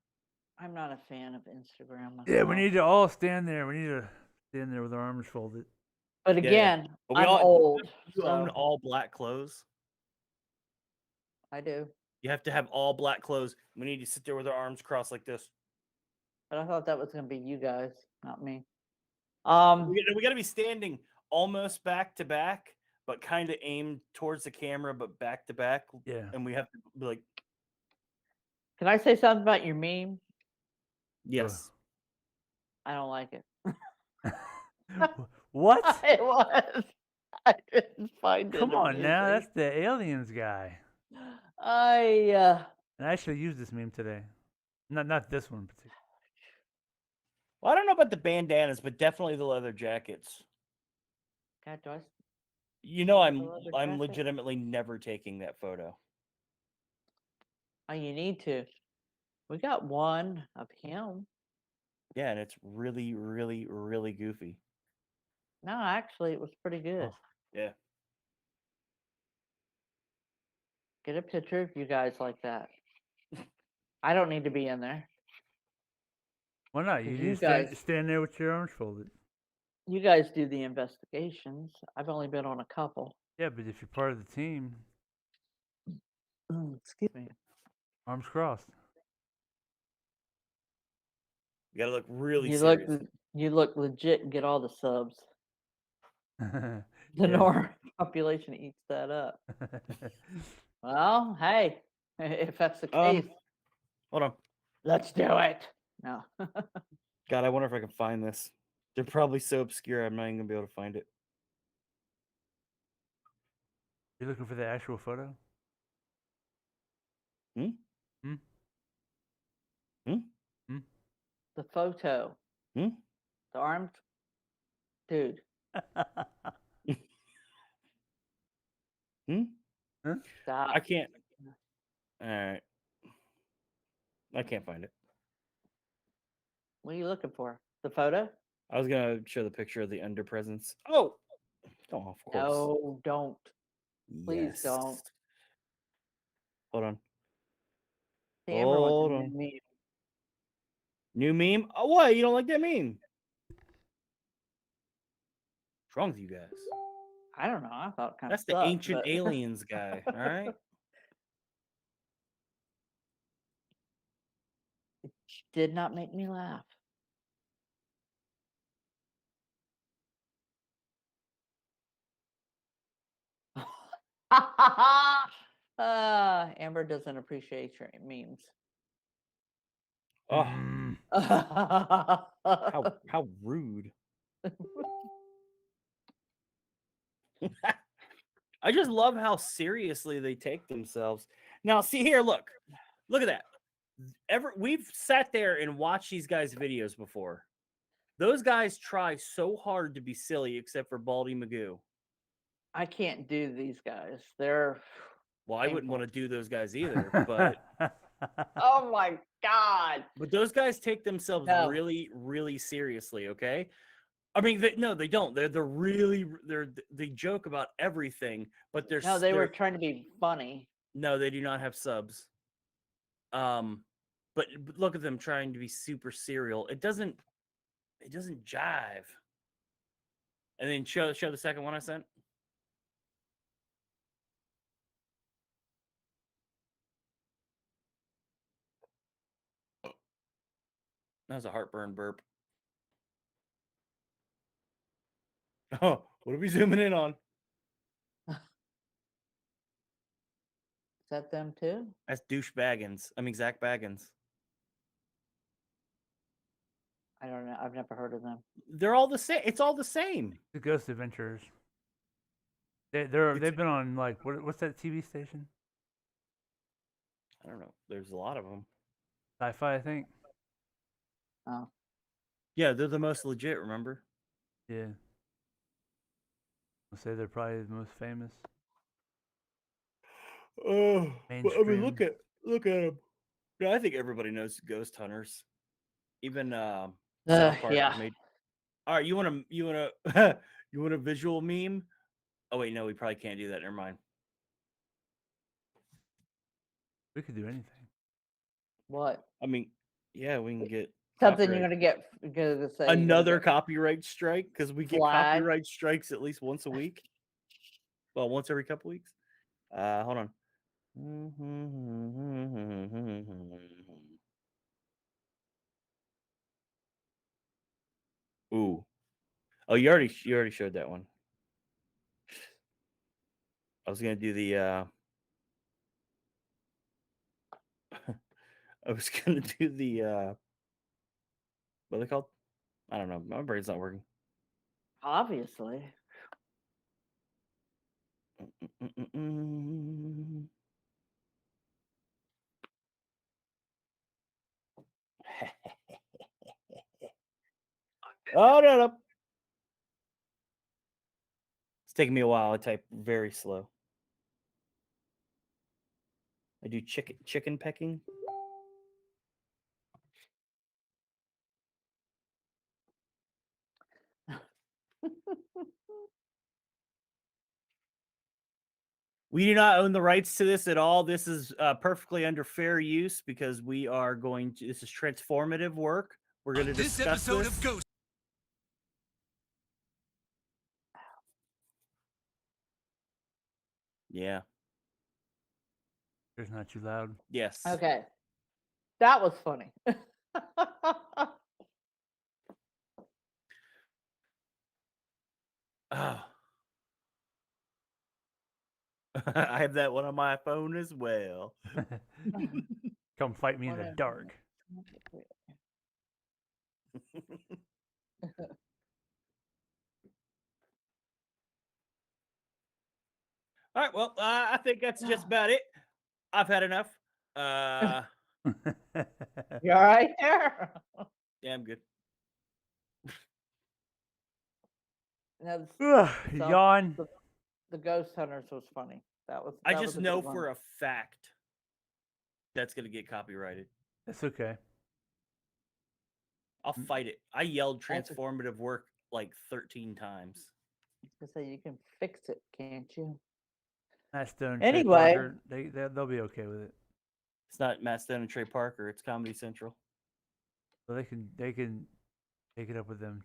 I'm not a fan of Instagram myself. Yeah, we need to all stand there. We need to stand there with our arms folded. But again, But we I'm all old. you own So all black clothes. I do. You have to have all black clothes. We need to sit there with our arms crossed like this. But I thought that was going to be you guys, not me. We got to be standing almost back to back, but kind of aimed towards the camera, but back to back. Yeah. And we have to be like, Can I say something about your meme? yes. I don't like it. What? It was. I didn't find it. Come on now, amusing. that's the aliens guy. I And I actually used this meme today. Not this one in particular. Well, I don't know about the bandanas, but definitely the leather jackets. God, do I? You know, The leather I'm jacket? legitimately never taking that photo. Oh, you need to. We got one of him. Yeah, and it's really, really, really goofy. No, actually, it was pretty good. Oh, yeah. Get a picture of you guys like that. I don't need to be in there. Why not? You 'Cause need you to stand, guys- stand there with your arms folded. You guys do the investigations. I've only been on a couple. Yeah, but if you're part of the team, Excuse me. arms crossed. You gotta look really You serious. you look legit and get all the subs. The Yeah. normal population eats that up. Well, hey, if that's the case, Hold on. let's do it. No. God, I wonder if I can find this. They're probably so obscure, I'm not even gonna be able to find it. You're looking for the actual photo? Hmm? Hmm? Hmm? Hmm? The photo. Hmm? The armed dude. Hmm? Huh? Stop. I can't. All right. I can't find it. What are you looking for? The photo? I was gonna show the picture of the under presence. Oh, of course. No, don't. Please Yes. don't. Hold on. Amber wants Hold a on. new meme. New meme? Oh, what? You don't like that meme? What's wrong with you guys? I don't know. I thought it kind That's of the sucked, ancient but- aliens guy. All right. It did not make me laugh. Amber doesn't appreciate your memes. Oh, Mm. how rude. I just love how seriously they take themselves. Now, see here, look at that. We've sat there and watched these guys' videos before. Those guys try so hard to be silly, except for Baldy Magoo. I can't do these guys. They're Well, I wouldn't painful. want to do those guys either, but Oh my god. but those guys take themselves No. really, really seriously. Okay, I mean, no, they don't. They joke about everything, but No, they were trying to be funny. no, they do not have subs. But look at them trying to be super serial. It doesn't jive. And then show the second one I sent. That was a heartburn burp. Oh, what are we zooming in on? that them too? That's douche Baggins. I mean Zach Baggins. I don't know. I've never heard of them. They're all the same. It's all the same. The Ghost Adventurers. They've been on like what's that TV station? I don't know. There's a lot of them. Sci-Fi, I think. Oh. Yeah, they're the most legit. Remember? Yeah. I'll say they're probably the most famous. Oh, I mean, Mainstream. look at them. Yeah, I think everybody knows ghost hunters. Even South Park Yeah. made. All right, you want a you want a visual meme? Oh wait, no, we probably can't do that. Never mind. We could do anything. What? I mean, yeah, we can get Something copyright. you're gonna get. Gonna say Another copyright strike because we get flagged. copyright strikes at least once a week. Well, once every couple weeks. Hold on. Ooh. Oh, you already showed that one. I was gonna do the I was gonna do the what are they called? I don't know. My brain's not working. Obviously. Oh no. It's taking me a while. I type very slow. I do chicken pecking. We do not own the rights to this at all. This is perfectly under fair use because we are going to. This is transformative work. We're going to discuss this. of Ghost. Yeah. It's not too loud. Yes. Okay. That was funny. Oh. I have that one on my phone as well. Come fight me in the Whatever. dark. All right. Well, I think that's just about it. I've had enough. You all right there? Yeah, I'm good. No, Ugh, so yawn. the Ghost Hunters was funny. That was. I that just was a know good one. for a fact that's going to get copyrighted. That's okay. I'll fight it. I yelled That's a- transformative work like 13 times. To say you can fix it, can't you? Matt Stone, Anyway. Trey Parker, they'll be okay with it. It's not Matt Stone and Trey Parker. It's Comedy Central. So they can take it up with them.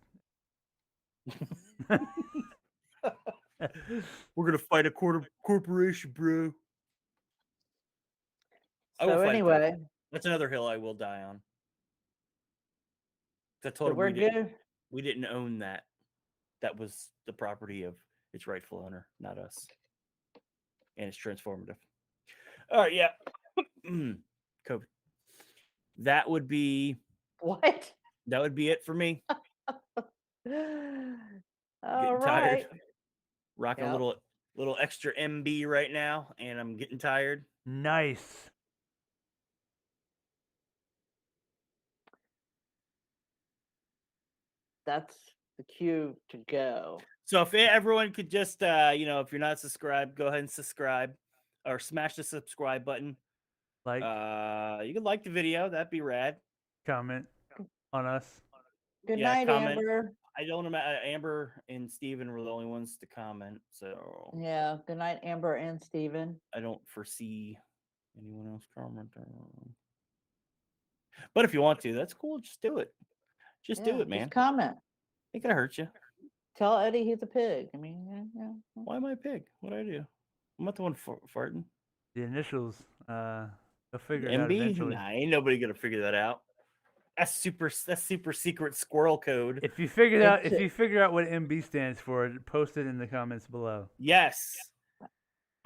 We're gonna fight a corporation, bro. I will So fight anyway, them. That's another hill I will die on. I told so him we're good. we didn't own that. That was the property of its rightful owner, not us. And it's transformative. All right, yeah. COVID. That would be What? That would be it for me. All Getting right. tired. Rocking Yep. a little extra MB right now, and I'm getting tired. Nice. That's the cue to go. So if everyone could just, if you're not subscribed, go ahead and subscribe or smash the subscribe button. Like, you can like the video. That'd be rad. comment on us. Good Yeah, night, comment. Amber. I don't know. Amber and Steven were the only ones to comment. So Yeah. Good night, Amber and Steven. I don't foresee anyone else commenting. But if you want to, that's cool. Just do it. Just do it, man. Just comment. Ain't gonna hurt you. Tell Eddie he's a pig. I mean, yeah. Why am I a pig? What did I do? I'm not the one farting. The initials. They'll figure it out MB? eventually. Nah, ain't nobody gonna figure that out. That's super secret squirrel code. If you figure out what MB stands for, post it in the comments below. Yes.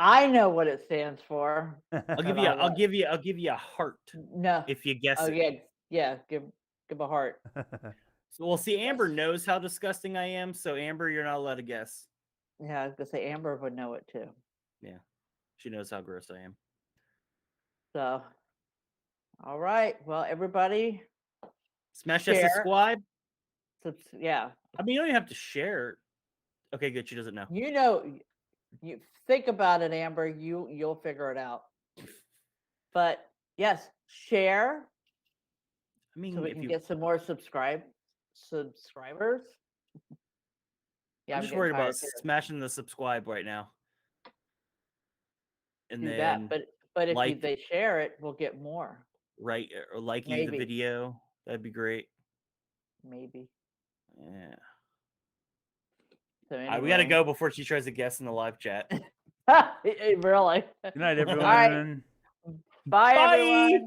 I know what it stands for. I'll give but you. I I'll won't. give you. I'll give you a heart No. if you guess Oh it. yeah. Give a heart. So, well, see, Amber knows how disgusting I am, so Amber, you're not allowed to guess. Yeah, I was gonna say Amber would know it too. Yeah, she knows how gross I am. So, all right. Well, everybody, Smash that share. subscribe. Yeah. I mean, you don't even have to share. Okay, good. She doesn't know. You know, you think about it, Amber. You'll figure it out. But yes, share I mean, so we if can you, get some more subscribers. Yeah, I'm just getting worried about tired too. smashing the subscribe right now. And Do then that, but if like, they share it, we'll get more. right, or liking the Maybe. video, that'd be great. Maybe. Yeah. So All right, we gotta anyway. go before she tries to guess in the live chat. Really? Good night, everyone. All right. Bye, everyone.